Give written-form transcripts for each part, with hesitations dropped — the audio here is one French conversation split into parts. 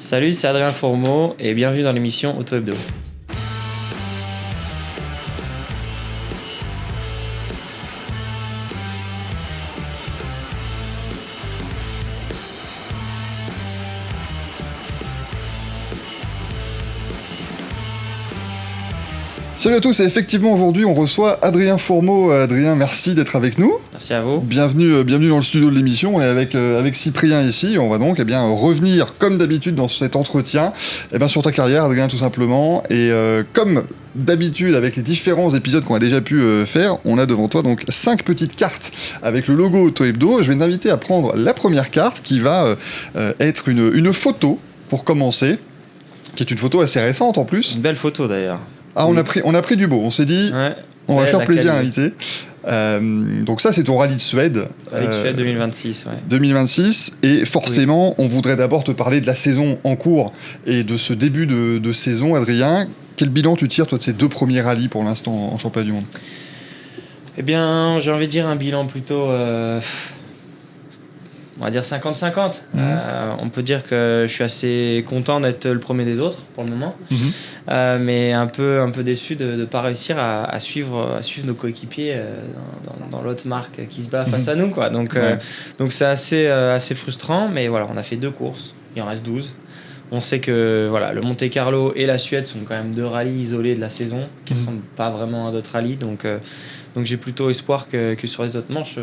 Salut, c'est Adrien Fourmeau et bienvenue dans l'émission Auto Hebdo. Salut à tous, et effectivement aujourd'hui on reçoit Adrien Fourmeau. Adrien, merci d'être avec nous. Merci à vous. Bienvenue dans le studio de l'émission. On est avec Cyprien ici. On va donc revenir comme d'habitude dans cet entretien sur ta carrière, Adrien, tout simplement. Et comme d'habitude avec les différents épisodes qu'on a déjà pu faire, on a devant toi donc 5 petites cartes avec le logo Auto Hebdo. Je vais t'inviter à prendre la première carte qui va être une photo pour commencer, qui est une photo assez récente en plus. Une belle photo d'ailleurs. Ah, oui. on a pris du beau. On s'est dit, ouais, on va faire plaisir à l'invité. Donc ça, c'est ton rallye de Suède. Rallye de Suède 2026, ouais. 2026. Et forcément, on voudrait d'abord te parler de la saison en cours et de ce début de saison, Adrien. Quel bilan tu tires, toi, de ces 2 premiers rallyes pour l'instant en championnat du monde? Eh bien, j'ai envie de dire un bilan plutôt... on va dire 50-50. On peut dire que je suis assez content d'être le premier des autres pour le moment, mais un peu déçu de ne pas réussir à suivre nos coéquipiers dans l'autre marque qui se bat face à nous, quoi. Donc c'est assez frustrant, mais voilà, on a fait 2 courses, il en reste 12. On sait que voilà, le Monte-Carlo et la Suède sont quand même 2 rallyes isolés de la saison qui ne ressemblent pas vraiment à d'autres rallyes, donc j'ai plutôt espoir que sur les autres manches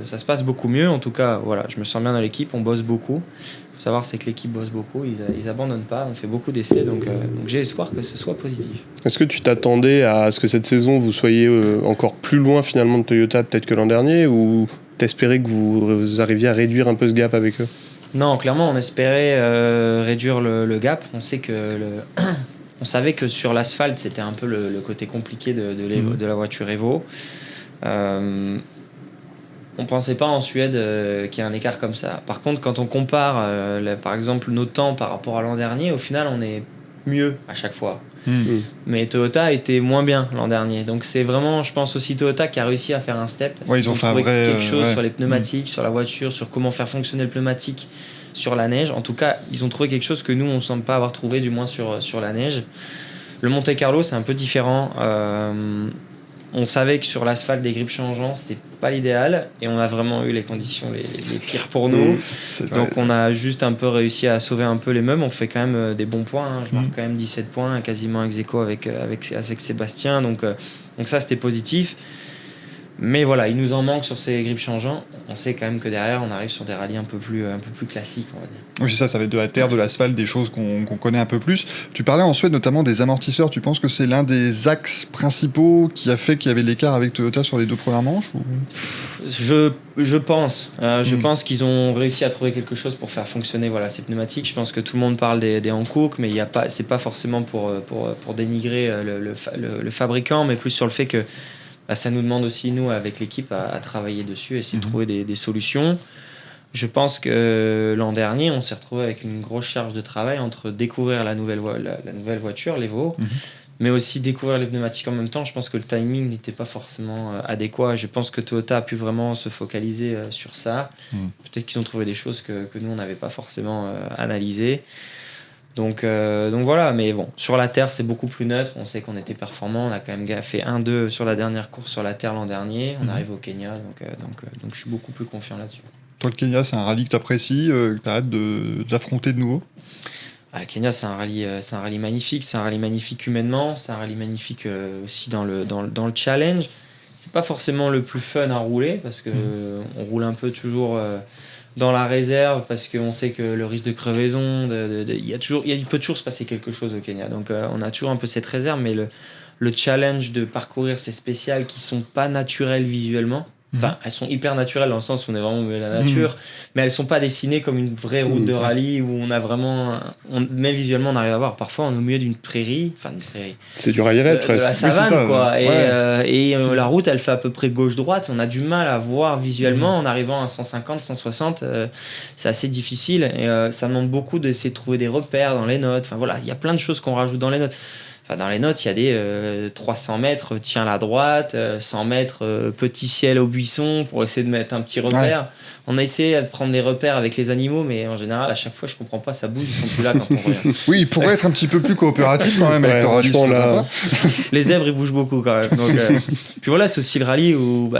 ça se passe beaucoup mieux. En tout cas, voilà, je me sens bien dans l'équipe, on bosse beaucoup. Il faut savoir, c'est que l'équipe bosse beaucoup, ils abandonnent pas, on fait beaucoup d'essais, donc j'ai espoir que ce soit positif. Est-ce que tu t'attendais à ce que cette saison vous soyez encore plus loin finalement de Toyota peut-être que l'an dernier, ou t'espérais que vous arriviez à réduire un peu ce gap avec eux? Non, clairement, on espérait réduire le gap. On sait que on savait que sur l'asphalte, c'était un peu le côté compliqué de la voiture Evo. On pensait pas en Suède qu'il y ait un écart comme ça. Par contre, quand on compare, par exemple, nos temps par rapport à l'an dernier, au final, on est mieux à chaque fois. Mais Toyota était moins bien l'an dernier. Donc c'est vraiment, je pense aussi Toyota qui a réussi à faire un step. Ils ont fait un vrai quelque chose sur les pneumatiques, sur la voiture, sur comment faire fonctionner le pneumatique sur la neige. En tout cas, ils ont trouvé quelque chose que nous, on ne semble pas avoir trouvé, du moins sur la neige. Le Monte-Carlo, c'est un peu différent. On savait que sur l'asphalte, des grippes changeants, c'était pas l'idéal, et on a vraiment eu les conditions les pires pour nous. Donc on a juste un peu réussi à sauver un peu les meubles. On fait quand même des bons points. Je marque quand même 17 points, quasiment ex aequo avec Sébastien. Donc ça, c'était positif. Mais voilà, il nous en manque sur ces grippes changeants. On sait quand même que derrière, on arrive sur des rallyes un peu plus classiques, on va dire. Oui, c'est ça, ça va être de la terre, de l'asphalte, des choses qu'on connaît un peu plus. Tu parlais en Suède notamment des amortisseurs. Tu penses que c'est l'un des axes principaux qui a fait qu'il y avait l'écart avec Toyota sur les 2 premières manches, ou... Je pense. Je pense qu'ils ont réussi à trouver quelque chose pour faire fonctionner ces pneumatiques. Je pense que tout le monde parle des Hankook, mais c'est pas forcément pour dénigrer le fabricant, mais plus sur le fait que ça nous demande aussi, nous, avec l'équipe, à travailler dessus et essayer de trouver des solutions. Je pense que l'an dernier, on s'est retrouvé avec une grosse charge de travail entre découvrir la nouvelle voiture, l'Evo, mais aussi découvrir les pneumatiques en même temps. Je pense que le timing n'était pas forcément adéquat. Je pense que Toyota a pu vraiment se focaliser sur ça. Peut-être qu'ils ont trouvé des choses que nous, on n'avait pas forcément analysées. Donc voilà, mais bon, sur la terre, c'est beaucoup plus neutre. On sait qu'on était performant. On a quand même fait 1-2 sur la dernière course sur la terre l'an dernier. On arrive au Kenya, donc je suis beaucoup plus confiant là-dessus. Toi, le Kenya, c'est un rallye que tu apprécies, que tu as hâte d'affronter de nouveau? Le Kenya, c'est un rallye magnifique. C'est un rallye magnifique humainement. C'est un rallye magnifique aussi dans le challenge. C'est pas forcément le plus fun à rouler parce que on roule un peu toujours dans la réserve, parce qu'on sait que le risque de crevaison, il peut toujours se passer quelque chose au Kenya. Donc on a toujours un peu cette réserve, mais le challenge de parcourir ces spéciales qui sont pas naturelles visuellement. Enfin, elles sont hyper naturelles dans le sens où on est vraiment au milieu de la nature, mais elles sont pas dessinées comme une vraie route de rallye où on a vraiment... même visuellement, on arrive à voir. Parfois, on est au milieu d'une prairie. C'est du rallye raid, presque. De la savane, quoi. Et la route, elle fait à peu près gauche-droite. On a du mal à voir visuellement en arrivant à 150, 160. C'est assez difficile. Et ça demande beaucoup d'essayer de trouver des repères dans les notes. Enfin, voilà, il y a plein de choses qu'on rajoute dans les notes. Enfin, dans les notes, il y a des 300 mètres, tiens la droite, 100 mètres, petit ciel au buisson pour essayer de mettre un petit repère. Ouais. On a essayé de prendre des repères avec les animaux, mais en général, à chaque fois, je comprends pas, ça bouge, ils sont plus là quand on revient. Oui, il pourrait être un petit peu plus coopératif quand même avec le rallye, c'est sympa. Les zèbres, ils bougent beaucoup quand même. Donc, puis voilà, c'est aussi le rallye où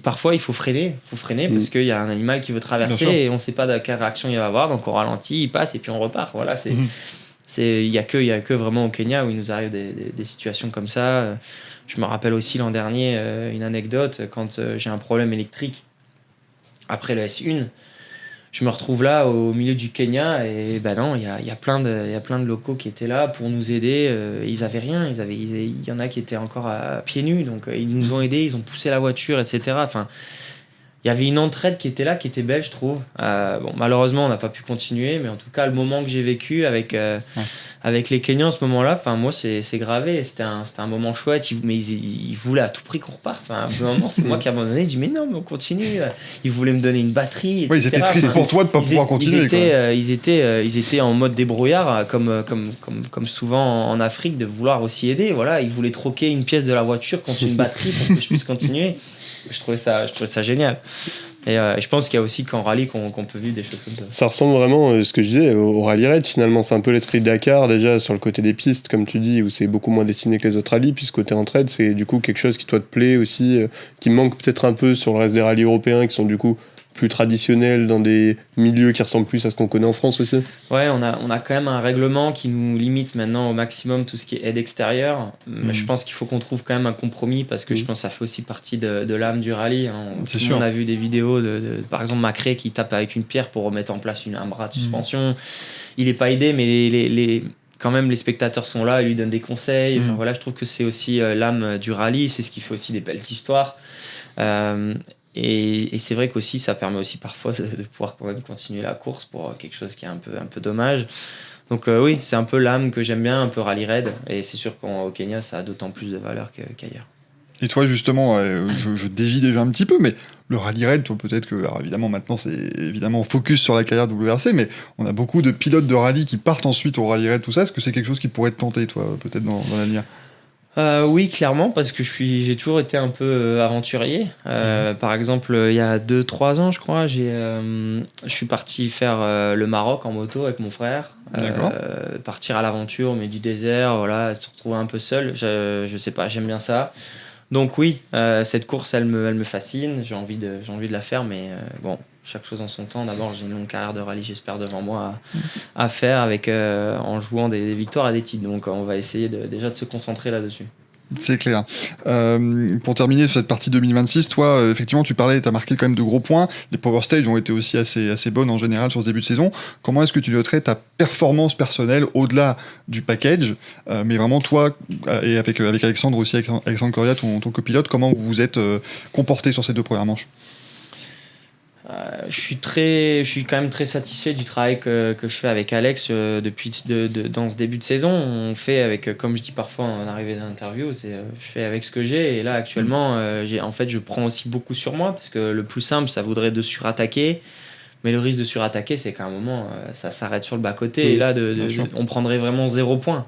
parfois il faut freiner parce qu'il y a un animal qui veut traverser et on sait pas de quelle réaction il va avoir, donc on ralentit, il passe et puis on repart. Voilà, il y a que vraiment au Kenya où il nous arrive des situations comme ça. Je me rappelle aussi l'an dernier une anecdote quand j'ai un problème électrique après le S1. Je me retrouve là au milieu du Kenya et non, il y a plein de locaux qui étaient là pour nous aider. Ils avaient rien, il y en a qui étaient encore à pieds nus, donc ils nous ont aidés, ils ont poussé la voiture, etc. Enfin, il y avait une entraide qui était là, qui était belle, je trouve. Malheureusement, on n'a pas pu continuer, mais en tout cas, le moment que j'ai vécu avec les Kenyans, à ce moment-là, moi, c'est gravé. C'était un moment chouette, mais ils voulaient à tout prix qu'on reparte. À un moment, c'est moi qui ai abandonné. Je dis, mais non, mais on continue. Ils voulaient me donner une batterie, etc. Oui, ils étaient tristes pour toi de ne pas pouvoir continuer. Ils étaient en mode débrouillard, comme souvent en Afrique, de vouloir aussi aider. Voilà, ils voulaient troquer une pièce de la voiture contre une batterie pour que je puisse continuer. Je trouvais ça génial. Et je pense qu'il y a aussi qu'en rallye qu'on peut vivre des choses comme ça. Ça ressemble vraiment, ce que je disais, au rallye raid finalement. C'est un peu l'esprit de Dakar déjà sur le côté des pistes, comme tu dis, où c'est beaucoup moins dessiné que les autres rallyes. Puis ce côté entraide, c'est du coup quelque chose qui toi te plaît aussi, qui manque peut-être un peu sur le reste des rallyes européens qui sont du coup plus traditionnels dans des milieux qui ressemblent plus à ce qu'on connaît en France aussi. Ouais, on a quand même un règlement qui nous limite maintenant au maximum tout ce qui est aide extérieure. Je pense qu'il faut qu'on trouve quand même un compromis parce que je pense que ça fait aussi partie de l'âme du rallye. On a vu des vidéos par exemple Macré qui tape avec une pierre pour remettre en place un bras de suspension. Il n'est pas aidé, mais quand même les spectateurs sont là, ils lui donnent des conseils. Enfin, voilà, je trouve que c'est aussi l'âme du rallye, c'est ce qui fait aussi des belles histoires. Et c'est vrai qu'aussi ça permet aussi parfois de pouvoir quand même continuer la course pour quelque chose qui est un peu dommage. Donc oui, c'est un peu l'âme que j'aime bien, un peu rallye raid, et c'est sûr qu'au Kenya ça a d'autant plus de valeur qu'ailleurs. Et toi justement, je dévie déjà un petit peu, mais le rallye raid, toi peut-être que, alors évidemment maintenant c'est évidemment focus sur la carrière WRC, mais on a beaucoup de pilotes de rallye qui partent ensuite au rallye raid, tout ça. Est-ce que c'est quelque chose qui pourrait te tenter toi, peut-être dans l'avenir ? Oui, clairement, parce que j'ai toujours été un peu aventurier. Par exemple, il y a 2-3 ans, je crois, je suis parti faire le Maroc en moto avec mon frère. Partir à l'aventure, mais du désert, voilà, se retrouver un peu seul. Je sais pas, j'aime bien ça. Donc oui, cette course, elle me fascine. J'ai envie de la faire, mais bon, chaque chose en son temps. D'abord, j'ai une longue carrière de rallye, j'espère, devant moi à faire en jouant des victoires et des titres. Donc on va essayer déjà de se concentrer là-dessus. C'est clair. Pour terminer cette partie 2026, toi, effectivement, tu parlais, tu as marqué quand même de gros points. Les Power Stage ont été aussi assez bonnes en général sur ce début de saison. Comment est-ce que tu noterais ta performance personnelle au-delà du package, mais vraiment toi, et avec Alexandre aussi, Alexandre Correa, ton copilote, comment vous vous êtes comporté sur ces 2 premières manches ? Je suis quand même très satisfait du travail que je fais avec Alex depuis dans ce début de saison. On fait avec, comme je dis parfois en arrivée d'interview, je fais avec ce que j'ai. Et là actuellement, je prends aussi beaucoup sur moi parce que le plus simple, ça voudrait de surattaquer. Mais le risque de surattaquer, c'est qu'à un moment, ça s'arrête sur le bas-côté. Et là, on prendrait vraiment 0 point.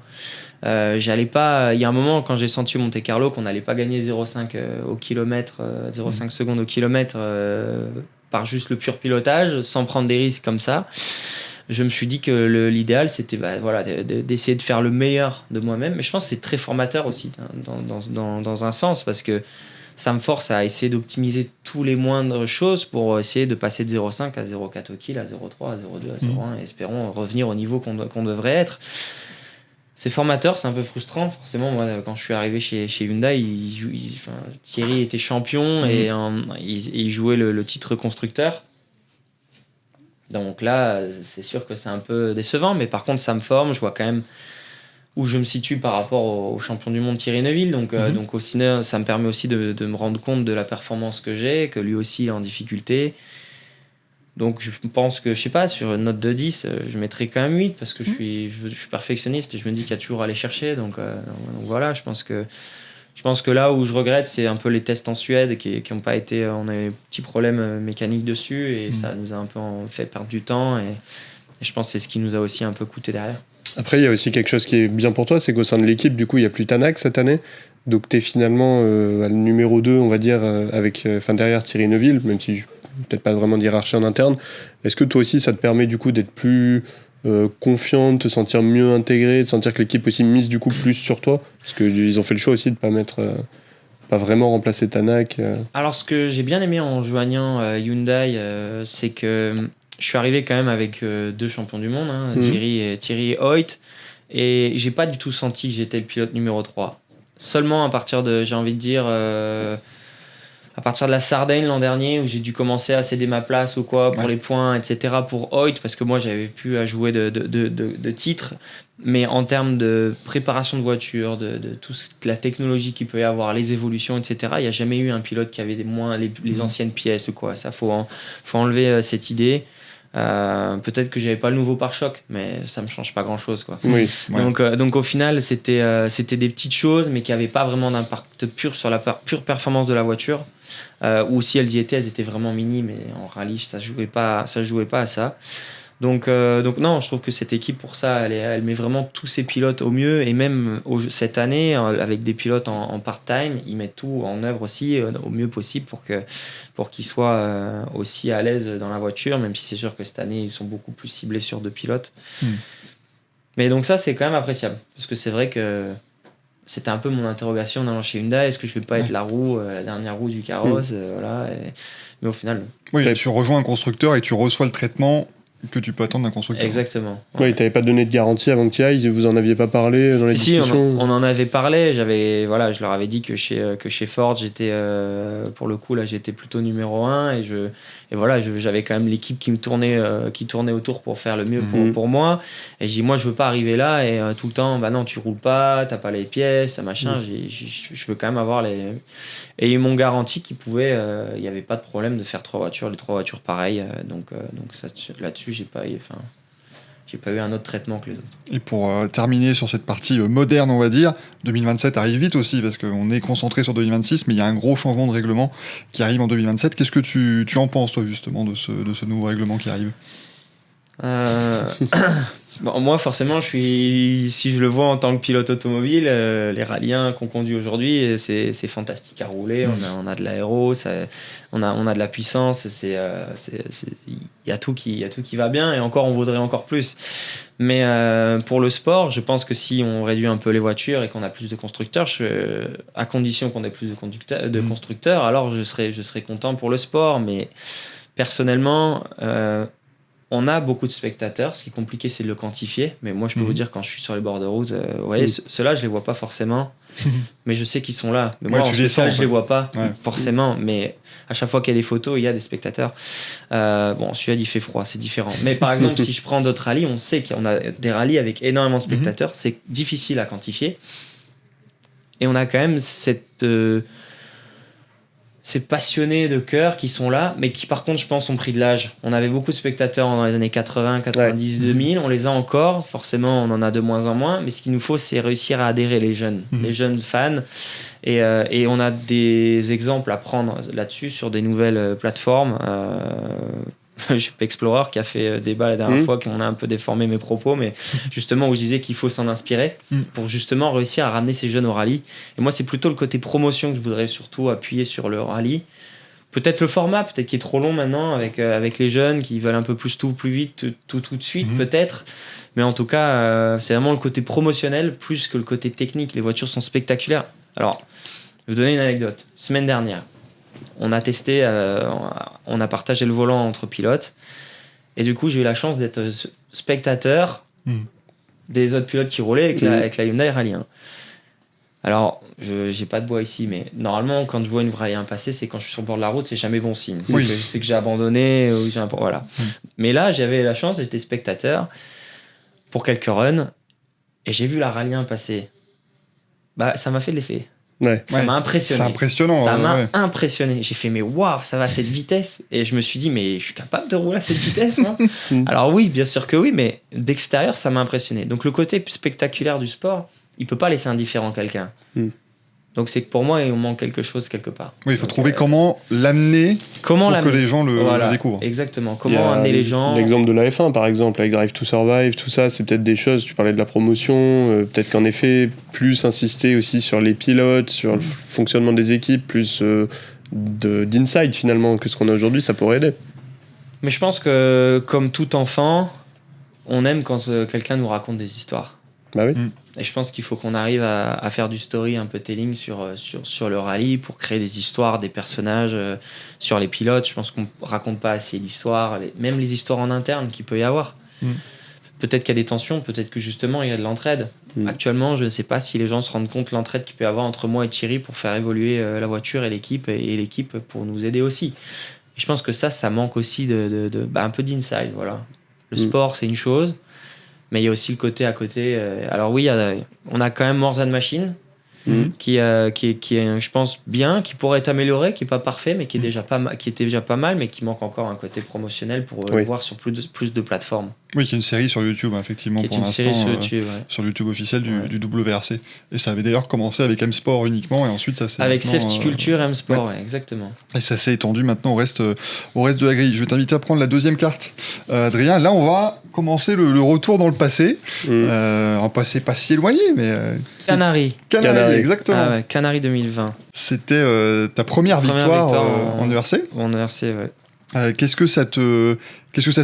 J'allais pas. Il y a un moment, quand j'ai senti au Monte-Carlo qu'on n'allait pas gagner 0,5 au kilomètre, 0,5 secondes au kilomètre par juste le pur pilotage, sans prendre des risques comme ça. Je me suis dit que l'idéal, c'était d'essayer de faire le meilleur de moi-même. Mais je pense que c'est très formateur aussi, dans un sens, parce que ça me force à essayer d'optimiser tous les moindres choses pour essayer de passer de 0,5 à 0,4 au kill, à 0,3, à 0,2, à 0,1, et espérons revenir au niveau qu'on devrait être. C'est formateur, c'est un peu frustrant. Forcément, moi, quand je suis arrivé chez Hyundai, Thierry était champion et il jouait le titre constructeur. Donc là, c'est sûr que c'est un peu décevant, mais par contre, ça me forme. Je vois quand même où je me situe par rapport au champion du monde Thierry Neuville. Donc aussi, ça me permet aussi de me rendre compte de la performance que j'ai, que lui aussi est en difficulté. Donc je pense que, je sais pas, sur une note de 10, je mettrais quand même 8 parce que je suis perfectionniste et je me dis qu'il y a toujours à aller chercher. Donc voilà, je pense que là où je regrette, c'est un peu les tests en Suède qui n'ont pas été... On a eu des petits problèmes mécaniques dessus et ça nous a un peu fait perdre du temps et je pense que c'est ce qui nous a aussi un peu coûté derrière. Après, il y a aussi quelque chose qui est bien pour toi, c'est qu'au sein de l'équipe, du coup, il n'y a plus Tanak cette année. Donc, tu es finalement le numéro 2, on va dire, derrière Thierry Neuville, même si peut-être pas vraiment d'hierarchie en interne. Est-ce que toi aussi, ça te permet du coup d'être plus confiant, de te sentir mieux intégré, de sentir que l'équipe aussi mise du coup plus sur toi? Parce qu'ils ont fait le choix aussi de pas vraiment remplacer Tanak. Alors, ce que j'ai bien aimé en joignant Hyundai, c'est que je suis arrivé quand même avec 2 champions du monde, hein, Thierry et Hoyt, et j'ai pas du tout senti que j'étais le pilote numéro 3. Seulement à partir de, j'ai envie de dire, à partir de la Sardaigne l'an dernier, où j'ai dû commencer à céder ma place ou quoi pour les points, etc. pour Hoyt, parce que moi j'avais pu à jouer de titres, mais en termes de préparation de voiture, de la technologie qu'il peut y avoir, les évolutions, etc., il n'y a jamais eu un pilote qui avait les anciennes pièces ou quoi. Ça, faut enlever cette idée. Peut-être que j'avais pas le nouveau pare-choc, mais ça me change pas grand-chose, quoi. Oui. Donc au final, c'était des petites choses, mais qui n'avaient pas vraiment d'impact pur sur la pure performance de la voiture. Ou si elles y étaient, elles étaient vraiment minimes, et en rallye, ça se jouait pas à ça. Donc non, je trouve que cette équipe, pour ça, elle met vraiment tous ses pilotes au mieux, et même cette année, avec des pilotes en part-time, ils mettent tout en œuvre aussi au mieux possible pour qu'ils soient aussi à l'aise dans la voiture, même si c'est sûr que cette année, ils sont beaucoup plus ciblés sur 2 pilotes. Mais donc ça, c'est quand même appréciable, parce que c'est vrai que c'était un peu mon interrogation en allant chez Hyundai, est-ce que je vais pas être la dernière roue du carrosse, voilà. Mais au final... Oui, tu rejoins un constructeur et tu reçois le traitement que tu peux attendre d'un constructeur. Exactement. Ouais, il t'avait pas donné de garantie avant que tu y ailles, vous en aviez pas parlé dans les discussions? Si, on en avait parlé, je leur avais dit que chez Ford, j'étais, pour le coup, là, j'étais plutôt numéro 1, et j'avais quand même l'équipe qui tournait autour pour faire le mieux pour moi, et j'ai dit, moi, je veux pas arriver là, et tout le temps, bah non, tu roules pas, t'as pas les pièces, machin, je veux quand même avoir les... Et ils m'ont garanti qu'il pouvait, il y avait pas de problème de faire les 3 voitures pareilles, donc ça, là-dessus, j'ai pas eu un autre traitement que les autres. Et pour terminer sur cette partie moderne, on va dire, 2027 arrive vite aussi, parce qu'on est concentré sur 2026, mais il y a un gros changement de règlement qui arrive en 2027. Qu'est-ce que tu en penses, toi, justement, de ce nouveau règlement qui arrive? Bon, moi, forcément, si je le vois en tant que pilote automobile, les rallyens qu'on conduit aujourd'hui, c'est fantastique à rouler. On a de l'aéro, on a de la puissance. Il y a tout qui va bien, et encore, on voudrait encore plus. Mais pour le sport, je pense que si on réduit un peu les voitures et qu'on a plus de constructeurs, à condition qu'on ait plus de constructeurs, alors je serais content pour le sport. Mais personnellement, on a beaucoup de spectateurs. Ce qui est compliqué, c'est de le quantifier. Mais moi, je peux vous dire, quand je suis sur les bords de route, vous voyez, ceux-là, je les vois pas forcément. Mais je sais qu'ils sont là. Mais moi, en spectacle, je les vois pas forcément. Mais à chaque fois qu'il y a des photos, il y a des spectateurs. Bon, Suède, il fait froid, c'est différent. Mais par exemple, si je prends d'autres rallyes, on sait qu'on a des rallyes avec énormément de spectateurs. C'est difficile à quantifier. Et on a quand même ces passionnés de cœur qui sont là, mais qui par contre, je pense, ont pris de l'âge. On avait beaucoup de spectateurs dans les années 80, 90, 2000, on les a encore, forcément on en a de moins en moins, mais ce qu'il nous faut, c'est réussir à adhérer les jeunes fans, et on a des exemples à prendre là-dessus sur des nouvelles plateformes. J'ai Explorer qui a fait débat la dernière fois, qu'on a un peu déformé mes propos, mais justement où je disais qu'il faut s'en inspirer pour justement réussir à ramener ces jeunes au rallye. Et moi, c'est plutôt le côté promotion que je voudrais surtout appuyer sur le rallye. Peut-être le format, peut-être qu'il est trop long maintenant avec les jeunes qui veulent un peu plus tout plus vite, tout de suite, peut-être. Mais en tout cas, c'est vraiment le côté promotionnel plus que le côté technique. Les voitures sont spectaculaires. Alors, je vais vous donner une anecdote. Semaine dernière, on a testé, on a partagé le volant entre pilotes, et du coup j'ai eu la chance d'être spectateur des autres pilotes qui roulaient avec la Hyundai Rally 1. Alors, j'ai pas de bois ici, mais normalement quand je vois une Rally 1 passer, c'est quand je suis sur le bord de la route, c'est jamais bon signe. C'est que j'ai abandonné, ou voilà. Mais là, j'avais la chance, j'étais spectateur pour quelques runs, et j'ai vu la Rally 1 passer. Bah, ça m'a fait de l'effet. Ça m'a impressionné. C'est impressionnant. Ça m'a impressionné. J'ai fait, mais waouh, ça va à cette vitesse. Et je me suis dit, mais je suis capable de rouler à cette vitesse, moi. Alors oui, bien sûr que oui, mais d'extérieur, ça m'a impressionné. Donc le côté spectaculaire du sport, il peut pas laisser indifférent quelqu'un. Donc c'est que pour moi, il manque quelque chose quelque part. Oui, il faut Donc, trouver comment l'amener pour que les gens le découvrent. Exactement. Il y Comment a amener les gens. L'exemple de la F1, par exemple, avec Drive to Survive, tout ça, c'est peut-être des choses, tu parlais de la promotion, peut-être qu'en effet, plus insister aussi sur les pilotes, sur le fonctionnement des équipes, plus d'insight finalement que ce qu'on a aujourd'hui, ça pourrait aider. Mais je pense que, comme tout enfant, on aime quand quelqu'un nous raconte des histoires. Bah oui. Et je pense qu'il faut qu'on arrive à faire du story un peu telling sur le rallye pour créer des histoires, des personnages sur les pilotes. Je pense qu'on raconte pas assez d'histoires, même les histoires en interne qu'il peut y avoir. Peut-être qu'il y a des tensions, peut-être que justement il y a de l'entraide. Actuellement, je ne sais pas si les gens se rendent compte de l'entraide qu'il peut y avoir entre moi et Thierry pour faire évoluer la voiture et l'équipe pour nous aider aussi. Et je pense que ça manque aussi un peu d'inside. Voilà. Le sport, c'est une chose. Mais il y a aussi le côté à côté. Alors oui, on a quand même More Than Machine, qui est, je pense, bien, qui pourrait être amélioré, qui n'est pas parfait, mais qui était déjà pas mal, mais qui manque encore un côté promotionnel pour le voir sur plus de plateformes. Oui, qui est une série sur YouTube, effectivement, pour l'instant, sur YouTube officiel du WRC. Et ça avait d'ailleurs commencé avec M-Sport uniquement, et ensuite ça s'est... Avec Safety Culture, M-Sport, exactement. Et ça s'est étendu maintenant au reste de la grille. Je vais t'inviter à prendre la deuxième carte, Adrien. Là, on va commencer le retour dans le passé. Un passé pas si éloigné, mais... Canary, exactement. Ah ouais, Canary 2020. C'était ta première victoire en ERC. En ERC, ouais. Qu'est-ce que ça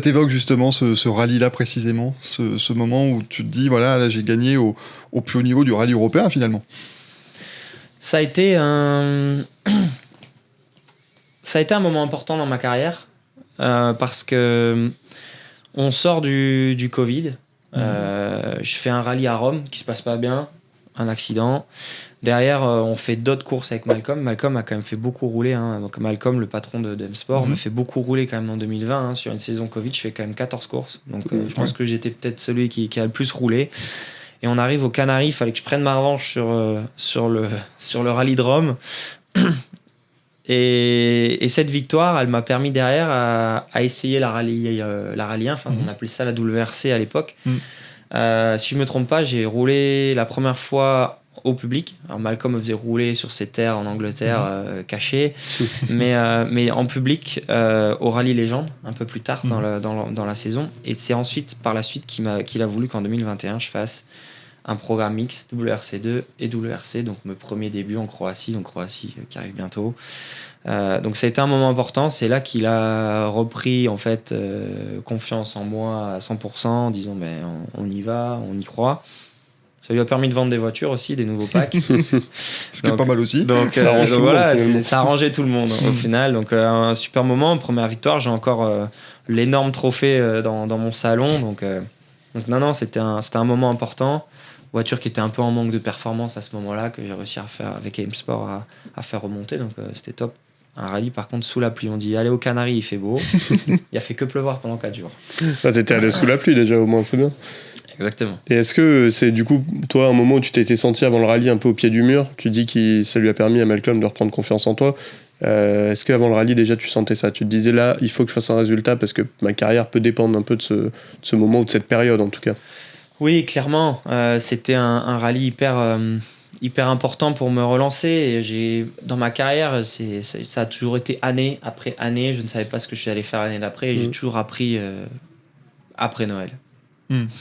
t'évoque justement, ce rallye-là précisément, ce moment où tu te dis, voilà, là j'ai gagné au plus haut niveau du rallye européen finalement? Ça a été un moment important dans ma carrière parce que on sort du Covid. Je fais un rallye à Rome qui se passe pas bien, un accident. Derrière, on fait d'autres courses avec Malcolm. Malcolm a quand même fait beaucoup rouler. Donc Malcolm, le patron de M-Sport, me fait beaucoup rouler quand même en 2020. Sur une saison Covid, je fais quand même 14 courses. Donc je pense que j'étais peut-être celui qui a le plus roulé. Et on arrive aux Canaries, il fallait que je prenne ma revanche sur le rallye de Rome. Et cette victoire, elle m'a permis derrière à essayer la rallye 1. Enfin, on appelait ça la WRC à l'époque. Si je me trompe pas, j'ai roulé la première fois au public. Alors Malcolm me faisait rouler sur ses terres en Angleterre cachées, mais en public au Rallye Légende un peu plus tard dans la saison. Et c'est ensuite par la suite qu'il a voulu qu'en 2021 je fasse un programme mix WRC2 et WRC, donc mes premiers débuts en Croatie, qui arrive bientôt. Donc ça a été un moment important. C'est là qu'il a repris en fait confiance en moi à 100%, en disant on y va, on y croit. Ça lui a permis de vendre des voitures aussi, des nouveaux packs. Ce qui est pas mal aussi. Donc ça a arrangé tout le monde au final. Donc un super moment, première victoire. J'ai encore l'énorme trophée dans mon salon. Donc non, c'était un moment important. Voiture qui était un peu en manque de performance à ce moment-là, que j'ai réussi à faire avec M-Sport à faire remonter. Donc c'était top. Un rallye par contre sous la pluie. On dit allez aux Canaries, il fait beau. Il a fait que pleuvoir pendant 4 jours. T'étais allé sous la pluie déjà au moins, c'est bien. Exactement. Et est-ce que c'est du coup, toi, un moment où tu t'es été senti avant le rallye un peu au pied du mur, tu dis que ça lui a permis à Malcolm de reprendre confiance en toi. Est-ce qu'avant le rallye, déjà, tu sentais ça? Tu te disais là, il faut que je fasse un résultat parce que ma carrière peut dépendre un peu de ce moment ou de cette période en tout cas? Oui, clairement. C'était un rallye hyper important pour me relancer. Et dans ma carrière, ça a toujours été année après année. Je ne savais pas ce que je suis allé faire l'année d'après. Et j'ai toujours appris après Noël.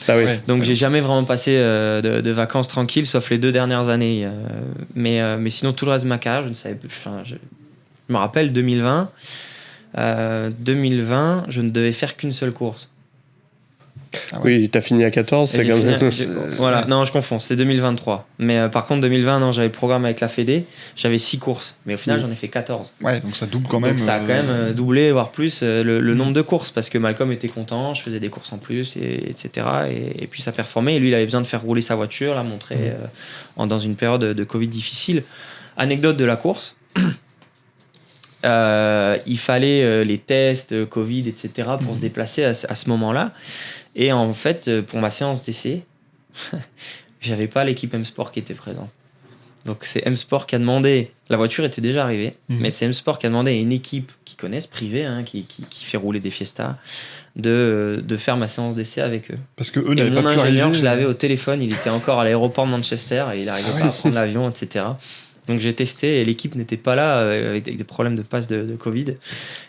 Ah oui. Donc j'ai jamais vraiment passé de vacances tranquilles, sauf les 2 dernières années. Mais sinon, tout le reste de ma carrière, je ne savais plus. Je me rappelle 2020. 2020, je ne devais faire qu'une seule course. Ah ouais. Oui, t'as fini à 14, c'est quand même... Voilà, non, je confonds, c'était 2023. Mais par contre, 2020, non, j'avais le programme avec la Fédé, j'avais 6 courses. Mais au final, j'en ai fait 14. Ouais, donc ça double quand même. Donc ça a quand même doublé, voire plus, le nombre de courses, parce que Malcolm était content, je faisais des courses en plus, etc. Et puis ça performait. Et lui, il avait besoin de faire rouler sa voiture, la montrer dans une période de Covid difficile. Anecdote de la course. Il fallait les tests, Covid, etc. pour se déplacer à ce moment-là. Et en fait, pour ma séance d'essai, j'avais pas l'équipe M-Sport qui était présente. Donc c'est M-Sport qui a demandé, la voiture était déjà arrivée, mais c'est M-Sport qui a demandé à une équipe qu'ils connaissent, privée, qui fait rouler des Fiesta, de faire ma séance d'essai avec eux. Parce que eux n'avaient pas pu arriver. Mon ingénieur, je l'avais au téléphone, il était encore à l'aéroport de Manchester, et il n'arrivait pas à prendre l'avion, etc. Donc j'ai testé et l'équipe n'était pas là avec des problèmes de passe de Covid.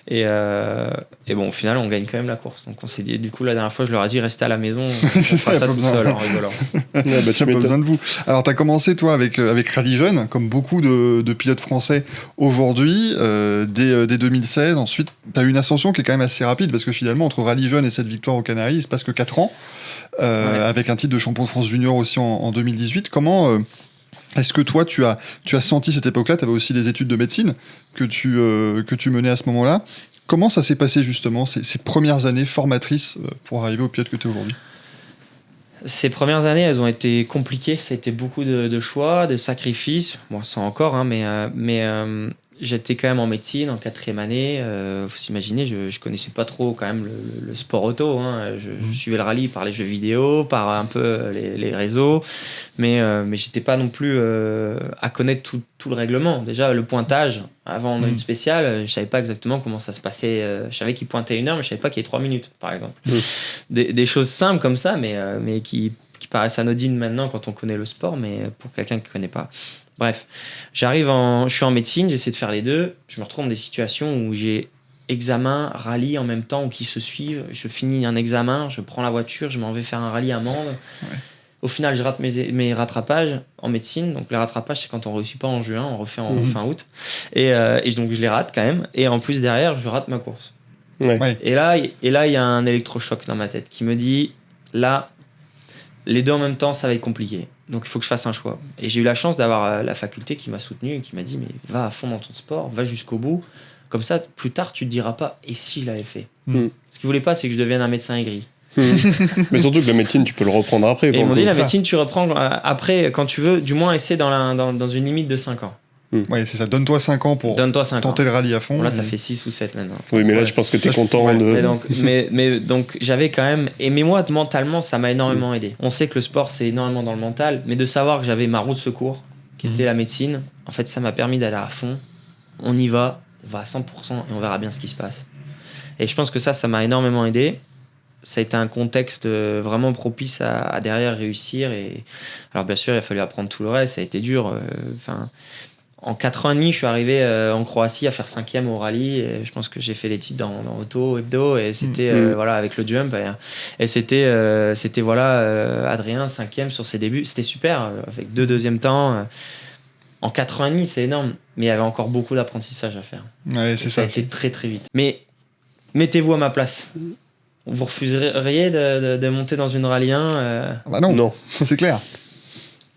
Et bon, au final, on gagne quand même la course. Donc on s'est dit, du coup, la dernière fois, je leur ai dit, restez à la maison. On C'est fera ça, ça y a tout pas seul besoin. en rigolant. Ouais, bah, tu J'ai pas m'étonnes. besoin de vous. Alors, tu as commencé, toi, avec Rally Jeune, comme beaucoup de pilotes français aujourd'hui, dès 2016. Ensuite, tu as eu une ascension qui est quand même assez rapide, parce que finalement, entre Rally Jeune et cette victoire aux Canaries, il se passe que 4 ans, Ouais. avec un titre de champion de France junior aussi en 2018. Comment est-ce que toi, tu as senti cette époque-là? Tu avais aussi des études de médecine que tu menais à ce moment-là. Comment ça s'est passé, justement, ces premières années formatrices pour arriver au pilote que tu es aujourd'hui? Ces premières années, elles ont été compliquées. Ça a été beaucoup de choix, de sacrifices. Bon, ça encore, hein, mais j'étais quand même en médecine en 4e année. Faut s'imaginer, je connaissais pas trop quand même le sport auto. Hein. Je suivais le rallye par les jeux vidéo, par un peu les réseaux, mais j'étais pas non plus à connaître tout le règlement. Déjà, le pointage, avant une spéciale, je savais pas exactement comment ça se passait. Je savais qu'il pointait 1 heure, mais je savais pas qu'il y ait 3 minutes, par exemple. Des choses simples comme ça, mais qui paraissent anodines maintenant quand on connaît le sport, mais pour quelqu'un qui connaît pas. Bref, je suis en médecine, j'essaie de faire les deux. Je me retrouve dans des situations où j'ai examen, rallye en même temps ou qui se suivent. Je finis un examen, je prends la voiture, je m'en vais faire un rallye à Mende. Ouais. Au final, je rate mes rattrapages en médecine. Donc, les rattrapages, c'est quand on ne réussit pas en juin, on refait en fin août. Et donc, je les rate quand même. Et en plus, derrière, je rate ma course. Ouais. Et là, il y a un électrochoc dans ma tête qui me dit, là, les deux en même temps, ça va être compliqué. Donc, il faut que je fasse un choix. Et j'ai eu la chance d'avoir la faculté qui m'a soutenu et qui m'a dit, mais va à fond dans ton sport, va jusqu'au bout. Comme ça, plus tard, tu te diras pas, et si je l'avais fait? Ce qu'ils voulaient pas, c'est que je devienne un médecin aigri. Mais surtout que la médecine, tu peux le reprendre après. Et pour ils m'ont le dit, coup. la médecine, tu reprends après, quand tu veux, du moins essaie dans une limite de 5 ans. Ouais, c'est ça. Donne-toi 5 ans pour Donne-toi 5 ans. tenter le rallye à fond. Bon, là, ça fait 6 ou 7 maintenant. Oui, mais là, Ouais. je pense que tu es Ouais. content Ouais. de. Mais donc j'avais quand même. Mais moi, mentalement, ça m'a énormément aidé. On sait que le sport, c'est énormément dans le mental, mais de savoir que j'avais ma roue de secours, qui était la médecine, en fait, ça m'a permis d'aller à fond. On y va, on va à 100% et on verra bien ce qui se passe. Et je pense que ça m'a énormément aidé. Ça a été un contexte vraiment propice à derrière réussir. Et alors, bien sûr, il a fallu apprendre tout le reste. Ça a été dur. En 4 ans et demi, je suis arrivé en Croatie à faire 5e au rallye. Et je pense que j'ai fait les titres dans Auto, Hebdo. Et c'était voilà, avec le jump. Et c'était voilà, Adrien, 5e sur ses débuts. C'était super, avec 2 deuxièmes temps. En 4 ans et demi, c'est énorme. Mais il y avait encore beaucoup d'apprentissage à faire. Ouais, c'est Ça a ça. été très très vite. Mais mettez-vous à ma place. Vous refuseriez de monter dans une rallye 1 Ah bah non, Non. c'est clair.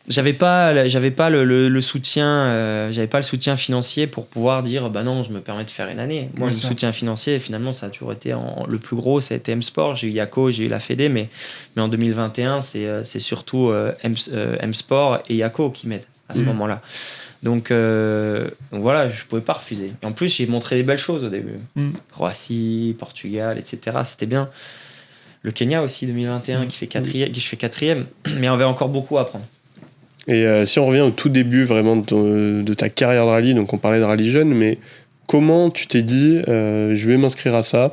J'avais pas le soutien, j'avais pas le soutien financier pour pouvoir dire bah non, je me permets de faire une année. Moi, Ouais, le ça. soutien financier, finalement, ça a toujours été le plus gros, ça a été M-Sport. J'ai eu Yako, j'ai eu la Fédé, mais en 2021, c'est surtout M-Sport et Yako qui m'aident à ce moment-là. Donc voilà, je pouvais pas refuser. Et en plus, j'ai montré des belles choses au début. Croatie, Portugal, etc. C'était bien. Le Kenya aussi, 2021, qui je fais 4e, mais on avait encore beaucoup à apprendre. Et si on revient au tout début vraiment de ta carrière de rallye, donc on parlait de rallye jeune, mais comment tu t'es dit je vais m'inscrire à ça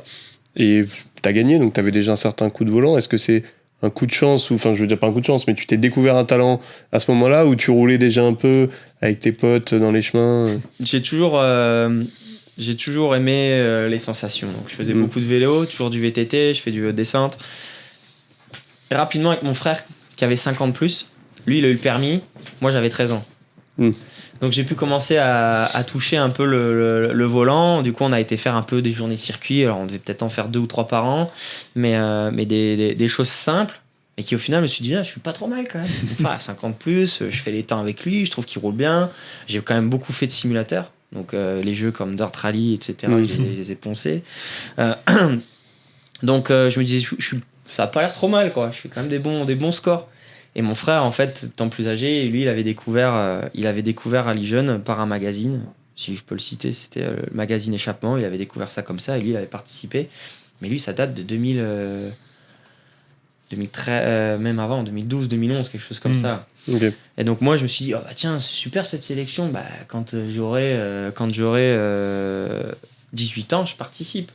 et t'as gagné, donc t'avais déjà un certain coup de volant. Est-ce que c'est un coup de chance, ou enfin je veux dire pas un coup de chance, mais tu t'es découvert un talent à ce moment-là où tu roulais déjà un peu avec tes potes dans les chemins? J'ai toujours aimé les sensations. Donc, je faisais beaucoup de vélo, toujours du VTT, je fais du descente. Et rapidement, avec mon frère qui avait 5 ans de plus, lui, il a eu le permis, moi j'avais 13 ans. Donc j'ai pu commencer à toucher un peu le volant. Du coup, on a été faire un peu des journées circuits. Alors on devait peut-être en faire 2 ou 3 par an, mais des choses simples. Et qui au final, je me suis dit, je suis pas trop mal quand même. Enfin, à 50 plus, je fais les temps avec lui, je trouve qu'il roule bien. J'ai quand même beaucoup fait de simulateurs. Donc les jeux comme Dirt Rally, etc., je les ai poncés. Donc je me disais, ça a pas l'air trop mal, quoi. Je fais quand même des bons scores. Et mon frère, en fait, tant plus âgé, lui, il avait découvert Rally Jeune par un magazine, si je peux le citer, c'était le magazine Échappement. Il avait découvert ça comme ça et lui, il avait participé. Mais lui, ça date de 2013, même avant, 2012, 2011, quelque chose comme ça. Okay. Et donc moi, je me suis dit, tiens, c'est super cette sélection. Bah, quand j'aurai 18 ans, je participe.